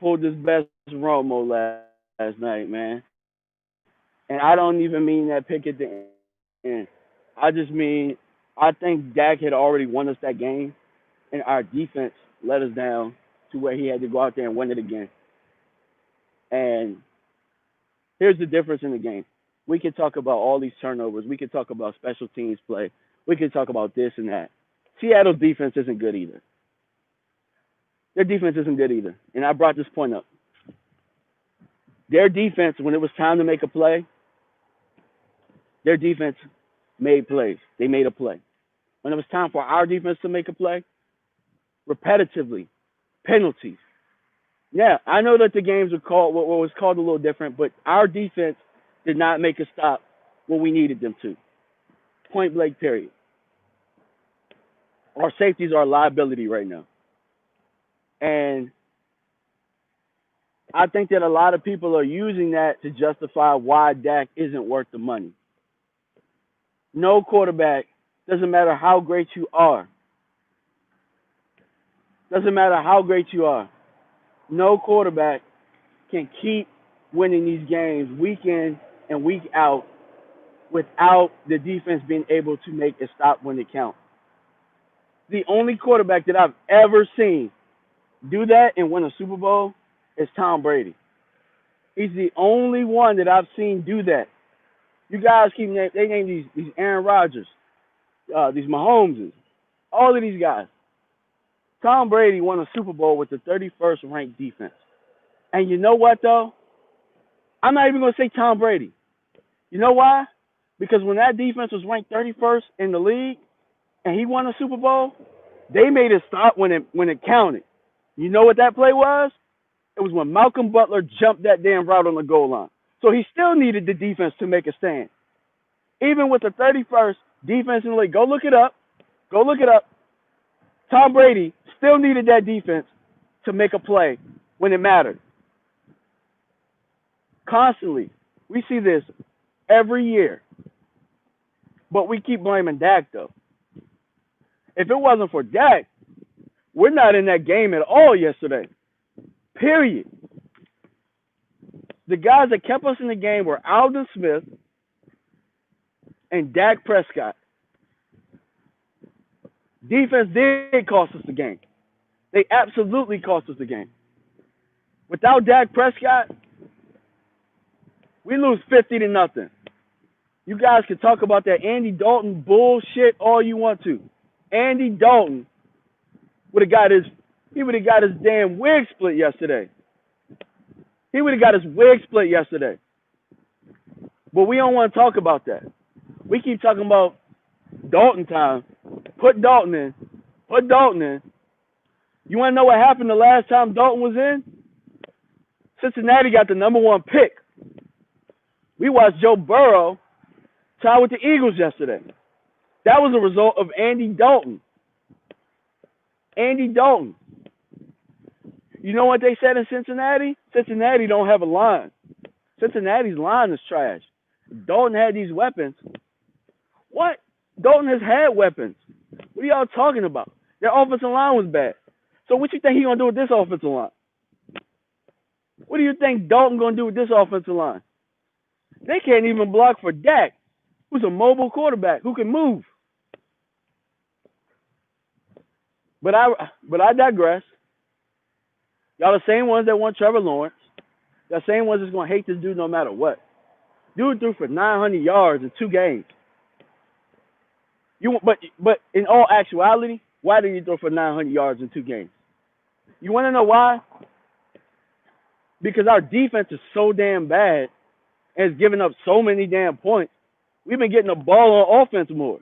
pulled his best Romo last night, man. And I don't even mean that pick at the end. I just mean I think Dak had already won us that game, and our defense let us down to where he had to go out there and win it again. And here's the difference in the game. We can talk about all these turnovers. We can talk about special teams play. We can talk about this and that. Seattle's defense isn't good either. Their defense isn't good either. And I brought this point up. Their defense, when it was time to make a play, their defense made plays. They made a play. When it was time for our defense to make a play, repetitively, penalties. Yeah, I know that the games were called what was called a little different, but our defense did not make a stop when we needed them to. Point blank, period. Our safeties are a liability right now. And I think that a lot of people are using that to justify why Dak isn't worth the money. No quarterback, doesn't matter how great you are. Doesn't matter how great you are. No quarterback can keep winning these games week in and week out without the defense being able to make a stop when it counts. The only quarterback that I've ever seen do that and win a Super Bowl is Tom Brady. He's the only one that I've seen do that. You guys keep they name these Aaron Rodgers, these Mahomeses, all of these guys. Tom Brady won a Super Bowl with the 31st ranked defense. And you know what though? I'm not even going to say Tom Brady. You know why? Because when that defense was ranked 31st in the league and he won a Super Bowl, they made it stop when it counted. You know what that play was? It was when Malcolm Butler jumped that damn route on the goal line. So he still needed the defense to make a stand. Even with the 31st defense in the league. Go look it up. Go look it up. Tom Brady still needed that defense to make a play when it mattered. Constantly. We see this every year. But we keep blaming Dak, though. If it wasn't for Dak, we're not in that game at all yesterday. Period. The guys that kept us in the game were Aldon Smith and Dak Prescott. Defense did cost us the game. They absolutely cost us the game. Without Dak Prescott, we lose 50-0. You guys can talk about that Andy Dalton bullshit all you want to. Andy Dalton would have got his damn wig split yesterday. He would have got his wig split yesterday. But we don't want to talk about that. We keep talking about Dalton time. Put Dalton in. Put Dalton in. You want to know what happened the last time Dalton was in? Cincinnati got the #1 pick. We watched Joe Burrow tie with the Eagles yesterday. That was a result of Andy Dalton. Andy Dalton. You know what they said in Cincinnati? Cincinnati don't have a line. Cincinnati's line is trash. Dalton had these weapons. What? Dalton has had weapons. What are y'all talking about? Their offensive line was bad. So what you think he's going to do with this offensive line? What do you think Dalton going to do with this offensive line? They can't even block for Dak, who's a mobile quarterback who can move. But I digress. Y'all the same ones that want Trevor Lawrence. The same ones that's gonna hate this dude no matter what. Dude threw for 900 yards in 2 games. But in all actuality, why did he throw for 900 yards in 2 games? You want to know why? Because our defense is so damn bad and has given up so many damn points. We've been getting the ball on offense more.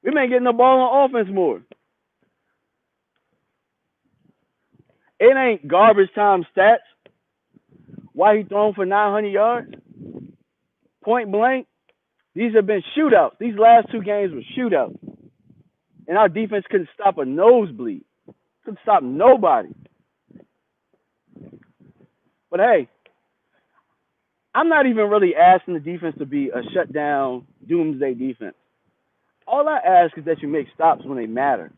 We've been getting the ball on offense more. It ain't garbage time stats. Why he thrown for 900 yards? Point blank. These have been shootouts. These last 2 games were shootouts. And our defense couldn't stop a nosebleed. Couldn't stop nobody. But hey, I'm not even really asking the defense to be a shutdown, doomsday defense. All I ask is that you make stops when they matter.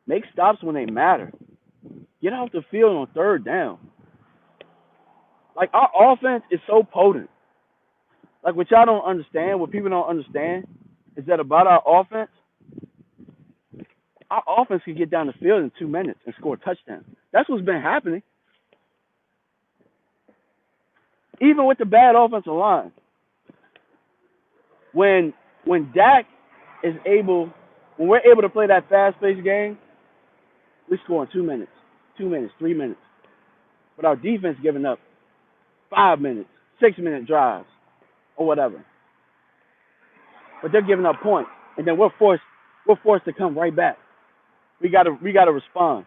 Make stops when they matter. Get off the field on 3rd down. Like, our offense is so potent. Like, what y'all don't understand, what people don't understand, is that about our offense can get down the field in 2 minutes and score a touchdown. That's what's been happening. Even with the bad offensive line. When Dak is able, when we're able to play that fast-paced game, we score in 2 minutes, 2 minutes, 3 minutes. But our defense giving up 5 minutes, 6-minute drives, or whatever. But they're giving up points, and then we're forced to come right back. We gotta respond.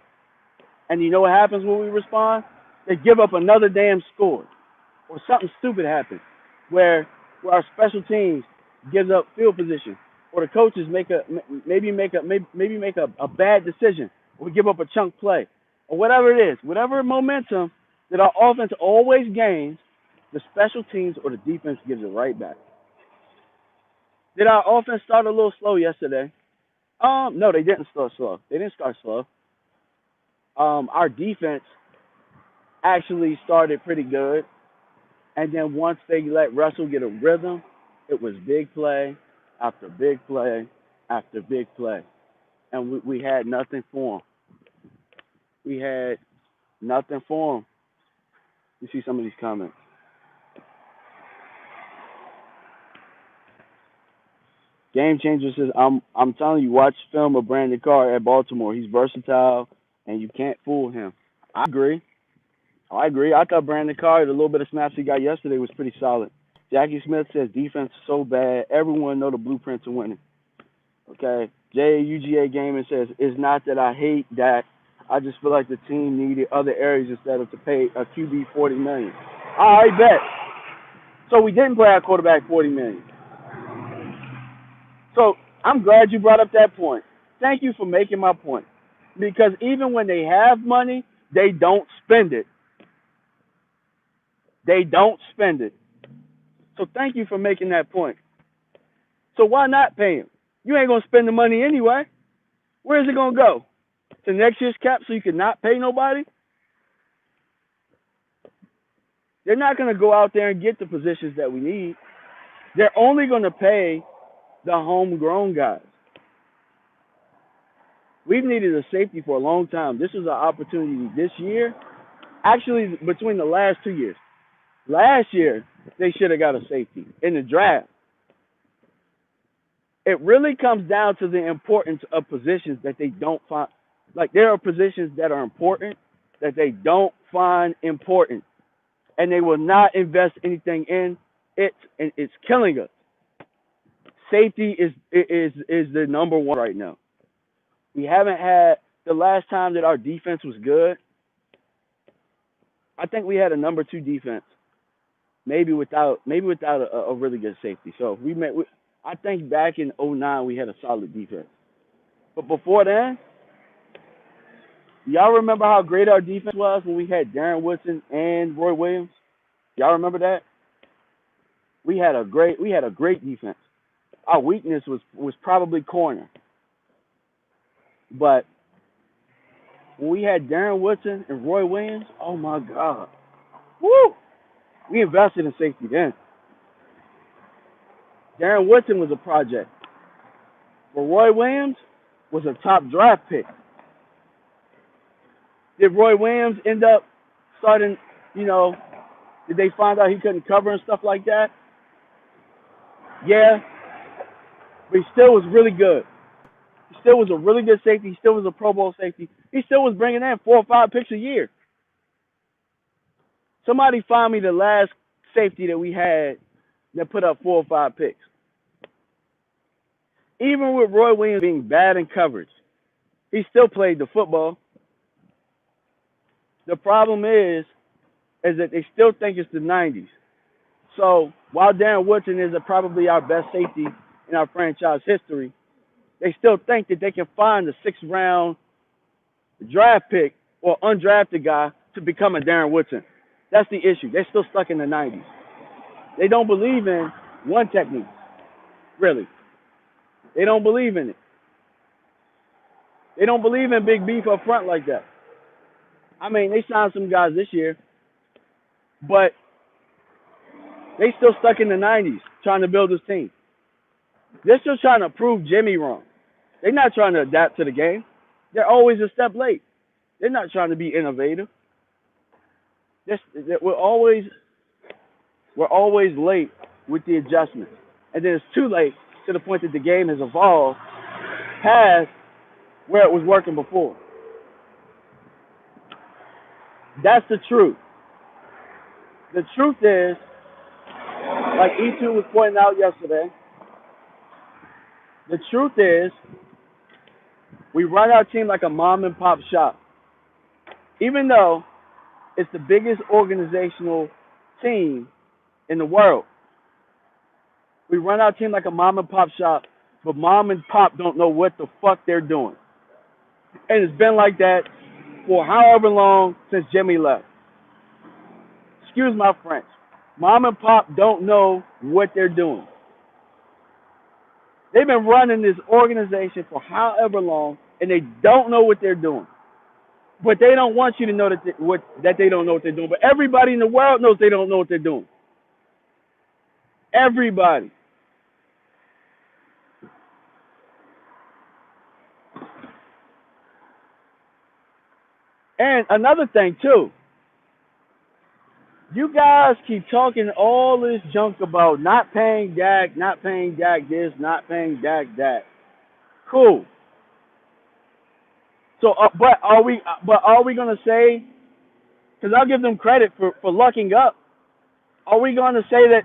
And you know what happens when we respond? They give up another damn score, or something stupid happens, where our special teams gives up field position, or the coaches make a bad decision, or give up a chunk play, or whatever it is, whatever momentum that our offense always gains, the special teams or the defense gives it right back. Did our offense start a little slow yesterday? No, they didn't start slow. They didn't start slow. Our defense actually started pretty good, and then once they let Russell get a rhythm, it was big play after big play after big play, and we had nothing for him. We had nothing for him. You see some of these comments. Game Changer says, I'm telling you, watch film of Brandon Carr at Baltimore. He's versatile, and you can't fool him. I agree. I thought Brandon Carr, the little bit of snaps he got yesterday, was pretty solid. Jackie Smith says, defense is so bad. Everyone know the blueprint to winning. Okay. JUGA Gaming says, it's not that I hate Dak. I just feel like the team needed other areas instead of to pay a QB $40 million. All right, bet. So we didn't pay our quarterback $40 million. So I'm glad you brought up that point. Thank you for making my point. Because even when they have money, they don't spend it. They don't spend it. So thank you for making that point. So why not pay him? You ain't going to spend the money anyway. Where is it going to go? To next year's cap so you can not pay nobody? They're not going to go out there and get the positions that we need. They're only going to pay the homegrown guys. We've needed a safety for a long time. This was an opportunity this year. Actually, between the last 2 years. Last year, they should have got a safety in the draft. It really comes down to the importance of positions that they don't find. Like, there are positions that are important that they don't find important. And they will not invest anything in it, and it's killing us. Safety is the number one right now. We haven't had the last time that our defense was good. I think we had a number 2 defense, maybe without a really good safety. So I think back in 2009 we had a solid defense. But before then, y'all remember how great our defense was when we had Darren Woodson and Roy Williams? Y'all remember that? We had a great defense. Our weakness was probably corner. But when we had Darren Woodson and Roy Williams, oh my God. Woo! We invested in safety then. Darren Woodson was a project. But Roy Williams was a top draft pick. Did Roy Williams end up starting, you know, did they find out he couldn't cover and stuff like that? Yeah, but he still was really good. He still was a really good safety. He still was a Pro Bowl safety. He still was bringing in 4 or 5 picks a year. Somebody find me the last safety that we had that put up 4 or 5 picks. Even with Roy Williams being bad in coverage, he still played the football. The problem is that they still think it's the 90s. So while Darren Woodson is probably our best safety in our franchise history, they still think that they can find a 6th round draft pick or undrafted guy to become a Darren Woodson. That's the issue. They're still stuck in the 90s. They don't believe in one technique, really. They don't believe in it. They don't believe in big beef up front like that. I mean, they signed some guys this year, but they still stuck in the 90s trying to build this team. They're still trying to prove Jimmy wrong. They're not trying to adapt to the game. They're always a step late. They're not trying to be innovative. We're always late with the adjustments. And then it's too late to the point that the game has evolved past where it was working before. That's the truth. The truth is, like E2 was pointing out yesterday, the truth is we run our team like a mom and pop shop. Even though it's the biggest organizational team in the world, we run our team like a mom and pop shop, but mom and pop don't know what the fuck they're doing. And it's been like that for however long since Jimmy left. Excuse my French. Mom and pop don't know what they're doing. They've been running this organization for however long, and they don't know what they're doing. But they don't want you to know that they don't know what they're doing. But everybody in the world knows they don't know what they're doing. Everybody. And another thing, too. You guys keep talking all this junk about not paying Dak this, not paying Dak that. Cool. So, but are we gonna say? Because I'll give them credit for lucking up. Are we gonna say that?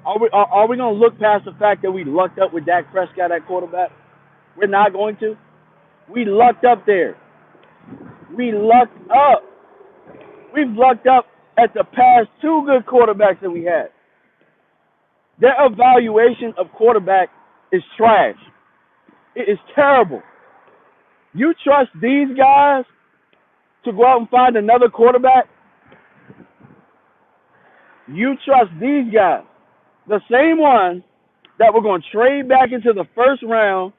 Are we gonna look past the fact that we lucked up with Dak Prescott at quarterback? We're not going to. We lucked up there. We lucked up. We've lucked up at the past 2 good quarterbacks that we had. Their evaluation of quarterback is trash. It is terrible. You trust these guys to go out and find another quarterback? You trust these guys, the same ones that were going to trade back into the first round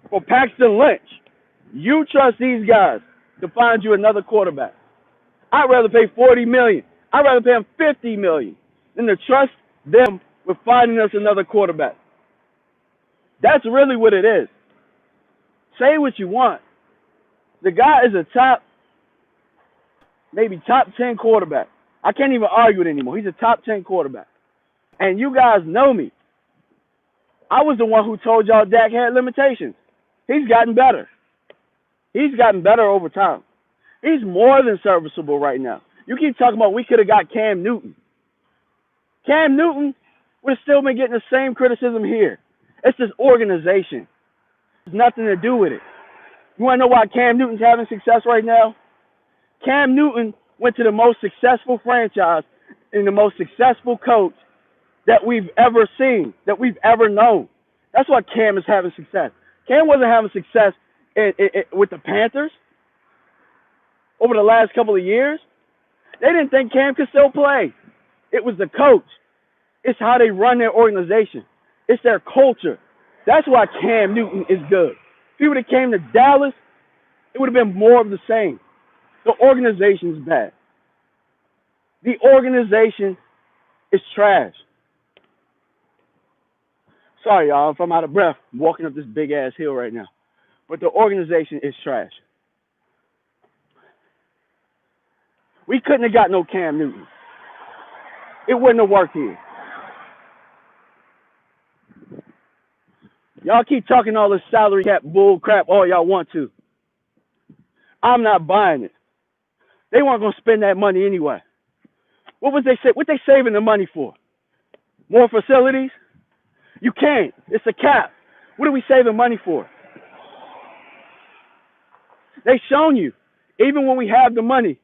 for Paxton Lynch. You trust these guys to find you another quarterback. I'd rather pay $40 million. I'd rather pay them $50 million than to trust them with finding us another quarterback. That's really what it is. Say what you want. The guy is a maybe top 10 quarterback. I can't even argue it anymore. He's a top 10 quarterback. And you guys know me. I was the one who told y'all Dak had limitations. He's gotten better. He's gotten better over time. He's more than serviceable right now. You keep talking about we could have got Cam Newton. Cam Newton would have still been getting the same criticism here. It's this organization. There's nothing to do with it. You want to know why Cam Newton's having success right now? Cam Newton went to the most successful franchise and the most successful coach that we've ever seen, that we've ever known. That's why Cam is having success. Cam wasn't having success with the Panthers over the last couple of years. They didn't think Cam could still play. It was the coach. It's how they run their organization. It's their culture. That's why Cam Newton is good. If he would have came to Dallas, it would have been more of the same. The organization is bad. The organization is trash. Sorry, y'all, if I'm out of breath. I'm walking up this big ass hill right now. But the organization is trash. We couldn't have got no Cam Newton. It wouldn't have worked here. Y'all keep talking all this salary cap bull crap all y'all want to. I'm not buying it. They weren't gonna spend that money anyway. What they saving the money for? More facilities? You can't. It's a cap. What are we saving money for? They've shown you, even when we have the money,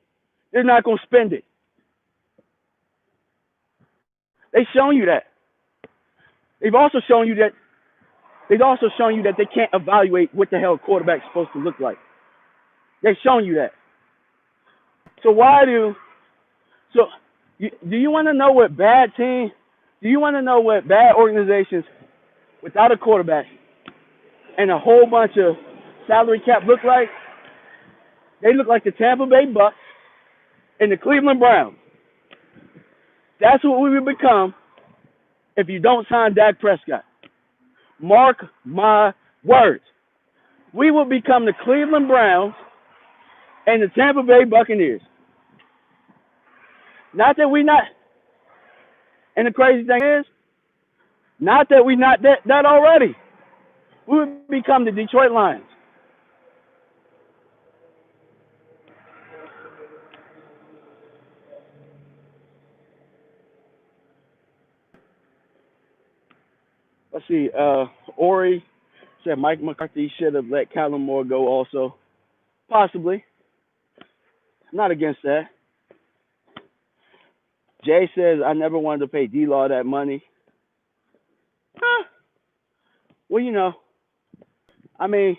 they're not gonna spend it. They've shown you that. They've also shown you that they can't evaluate what the hell a quarterback's supposed to look like. They've shown you that. So do you want to know what bad teams, do you want to know what bad organizations without a quarterback and a whole bunch of salary cap look like? They look like the Tampa Bay Bucks and the Cleveland Browns. That's what we will become if you don't sign Dak Prescott. Mark my words. We will become the Cleveland Browns and the Tampa Bay Buccaneers. Not that we not, and the crazy thing is, not that we not that already. We will become the Detroit Lions. Let's see. Ori said Mike McCarthy should have let Kellen Moore go also. Possibly. Not against that. Jay says, I never wanted to pay D-Law that money. Well, you know, I mean,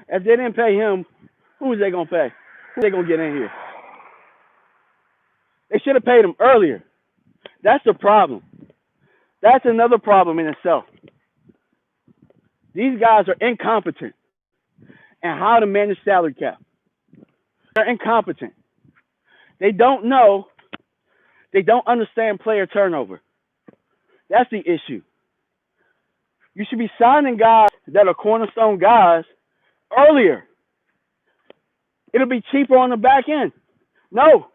if they didn't pay him, who was they going to pay? Who they going to get in here? They should have paid him earlier. That's the problem. That's another problem in itself. These guys are incompetent in how to manage salary cap. They're incompetent. They don't know. They don't understand player turnover. That's the issue. You should be signing guys that are cornerstone guys earlier. It'll be cheaper on the back end. No.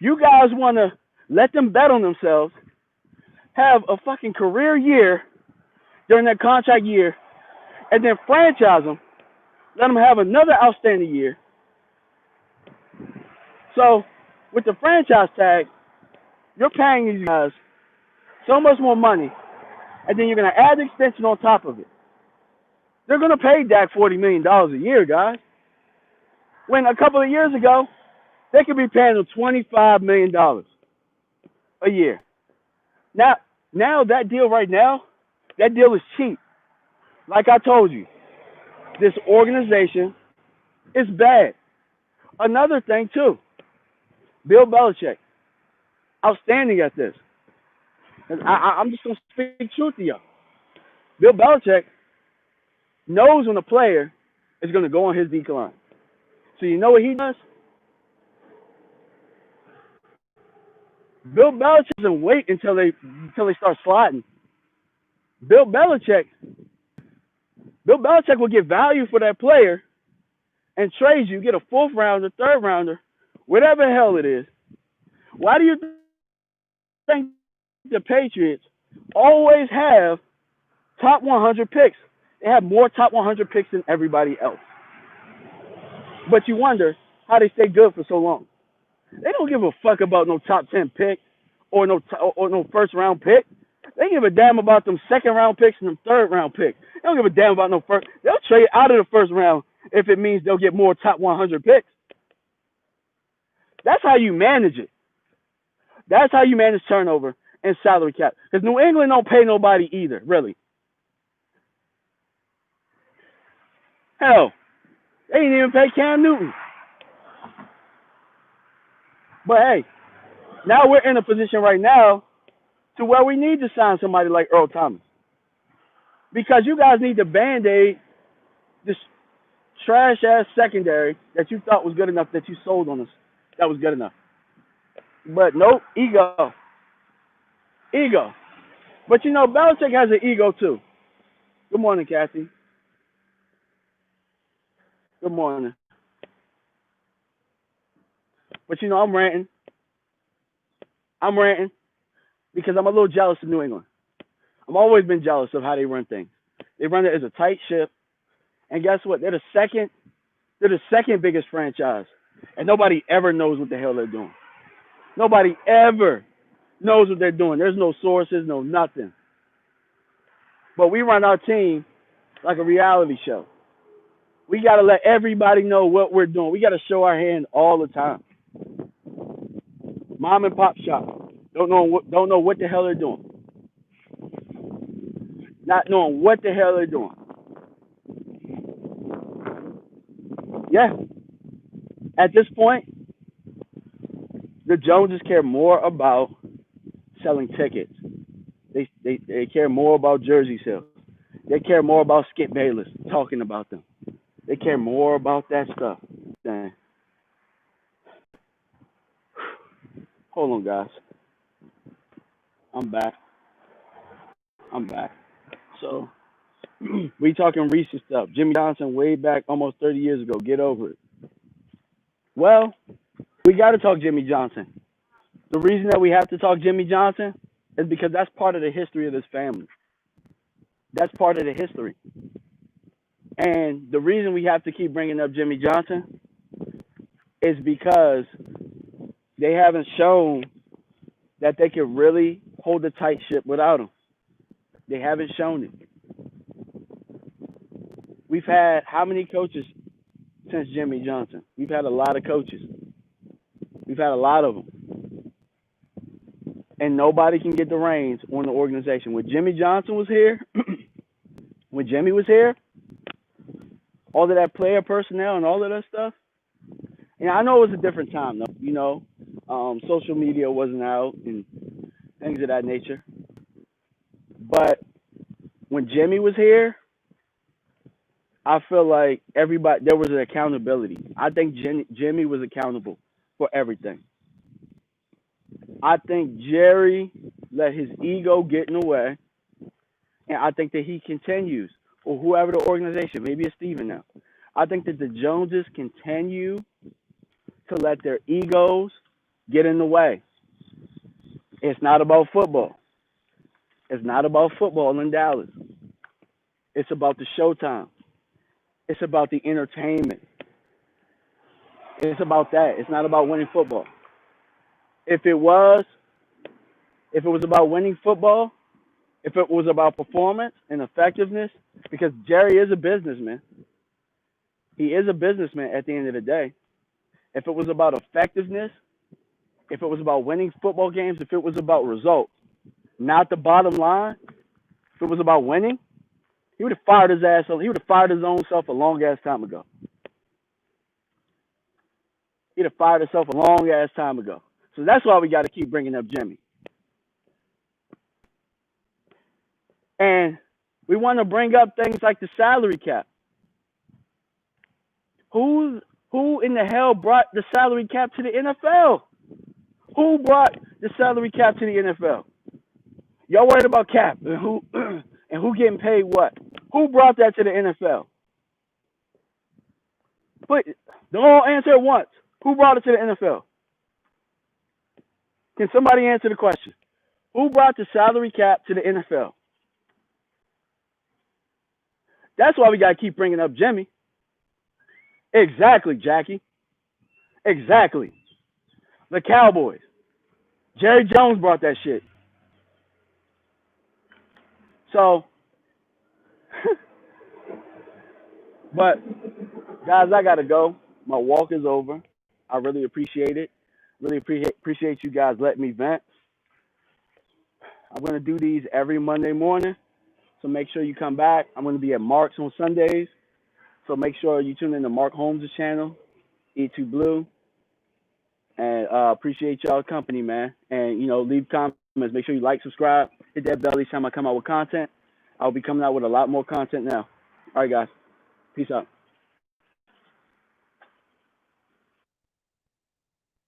You guys want to let them bet on themselves, have a fucking career year during that contract year, and then franchise them, let them have another outstanding year. So, with the franchise tag, you're paying these guys so much more money, and then you're going to add the extension on top of it. They're going to pay Dak $40 million a year, guys. When a couple of years ago, they could be paying him $25 million a year. Now that deal right now, that deal is cheap. Like I told you, this organization is bad. Another thing, too, Bill Belichick, outstanding at this. And I'm just going to speak truth to y'all. Bill Belichick knows when a player is going to go on his decline. So you know what he does? Bill Belichick doesn't wait until they start sliding. Bill Belichick will get value for that player and trade you, get a fourth rounder, third rounder, whatever the hell it is. Why do you think the Patriots always have top 100 picks? They have more top 100 picks than everybody else. But you wonder how they stay good for so long. They don't give a fuck about no top 10 pick or no first round pick. They give a damn about them second round picks and them third round picks. They don't give a damn about no first. They'll trade out of the first round if it means they'll get more top 100 picks. That's how you manage it. That's how you manage turnover and salary cap. Because New England don't pay nobody either, really. Hell, they didn't even pay Cam Newton. But hey, now we're in a position right now to where we need to sign somebody like Earl Thomas. Because you guys need to band-aid this trash-ass secondary that you thought was good enough, that you sold on us. That was good enough. But nope, ego. But you know, Belichick has an ego too. Good morning, Kathy. Good morning. But you know, I'm ranting. I'm ranting because I'm a little jealous of New England. I've always been jealous of how they run things. They run it as a tight ship, and guess what? They're the second. They're the second biggest franchise, and nobody ever knows what the hell they're doing. Nobody ever knows what they're doing. There's no sources, no nothing. But we run our team like a reality show. We got to let everybody know what we're doing. We got to show our hand all the time. Mom and pop shop don't know what the hell they're doing. Not knowing what the hell they're doing. Yeah. At this point, the Joneses care more about selling tickets. They care more about jersey sales. They care more about Skip Bayless talking about them. They care more about that stuff. Dang. Hold on, guys. I'm back. I'm back. So, we talking recent stuff. Jimmy Johnson way back almost 30 years ago. Get over it. Well, we got to talk Jimmy Johnson. The reason that we have to talk Jimmy Johnson is because that's part of the history of this family. That's part of the history. And the reason we have to keep bringing up Jimmy Johnson is because they haven't shown that they can really hold a tight ship without him. They haven't shown it. We've had how many coaches since Jimmy Johnson? We've had a lot of coaches. We've had a lot of them. And nobody can get the reins on the organization. When Jimmy Johnson was here, when Jimmy was here, all of that player personnel and all of that stuff. And I know it was a different time, though. You know, social media wasn't out and things of that nature. But when Jimmy was here, I feel like everybody there was an accountability. I think Jimmy was accountable for everything. I think Jerry let his ego get in the way, and I think that he continues, or whoever the organization, maybe it's Steven now. I think that the Joneses continue to let their egos get in the way. It's not about football. It's not about football in Dallas. It's about the showtime. It's about the entertainment. It's about that. It's not about winning football. If it was about winning football, if it was about performance and effectiveness, because Jerry is a businessman. He is a businessman at the end of the day. If it was about effectiveness, if it was about winning football games, if it was about results, not the bottom line, if it was about winning, he would have fired his ass. He would have fired his own self a long ass time ago. He'd have fired himself a long ass time ago. So that's why we got to keep bringing up Jimmy. And we want to bring up things like the salary cap. Who in the hell brought the salary cap to the NFL? Who brought the salary cap to the NFL? Y'all worried about cap and who getting paid what? Who brought that to the NFL? But don't all answer at once. Who brought it to the NFL? Can somebody answer the question? Who brought the salary cap to the NFL? That's why we got to keep bringing up Jimmy. Exactly, Jackie. Exactly. The Cowboys. Jerry Jones brought that shit. So, but, guys, I got to go. My walk is over. I really appreciate it. Really appreciate you guys letting me vent. I'm going to do these every Monday morning. So make sure you come back. I'm going to be at Mark's on Sundays. So make sure you tune in to Mark Holmes' channel, E2 Blue. And appreciate y'all company, man. And, you know, leave comments. Make sure you like, subscribe, hit that bell each time I come out with content. I'll be coming out with a lot more content now. All right, guys. Peace out.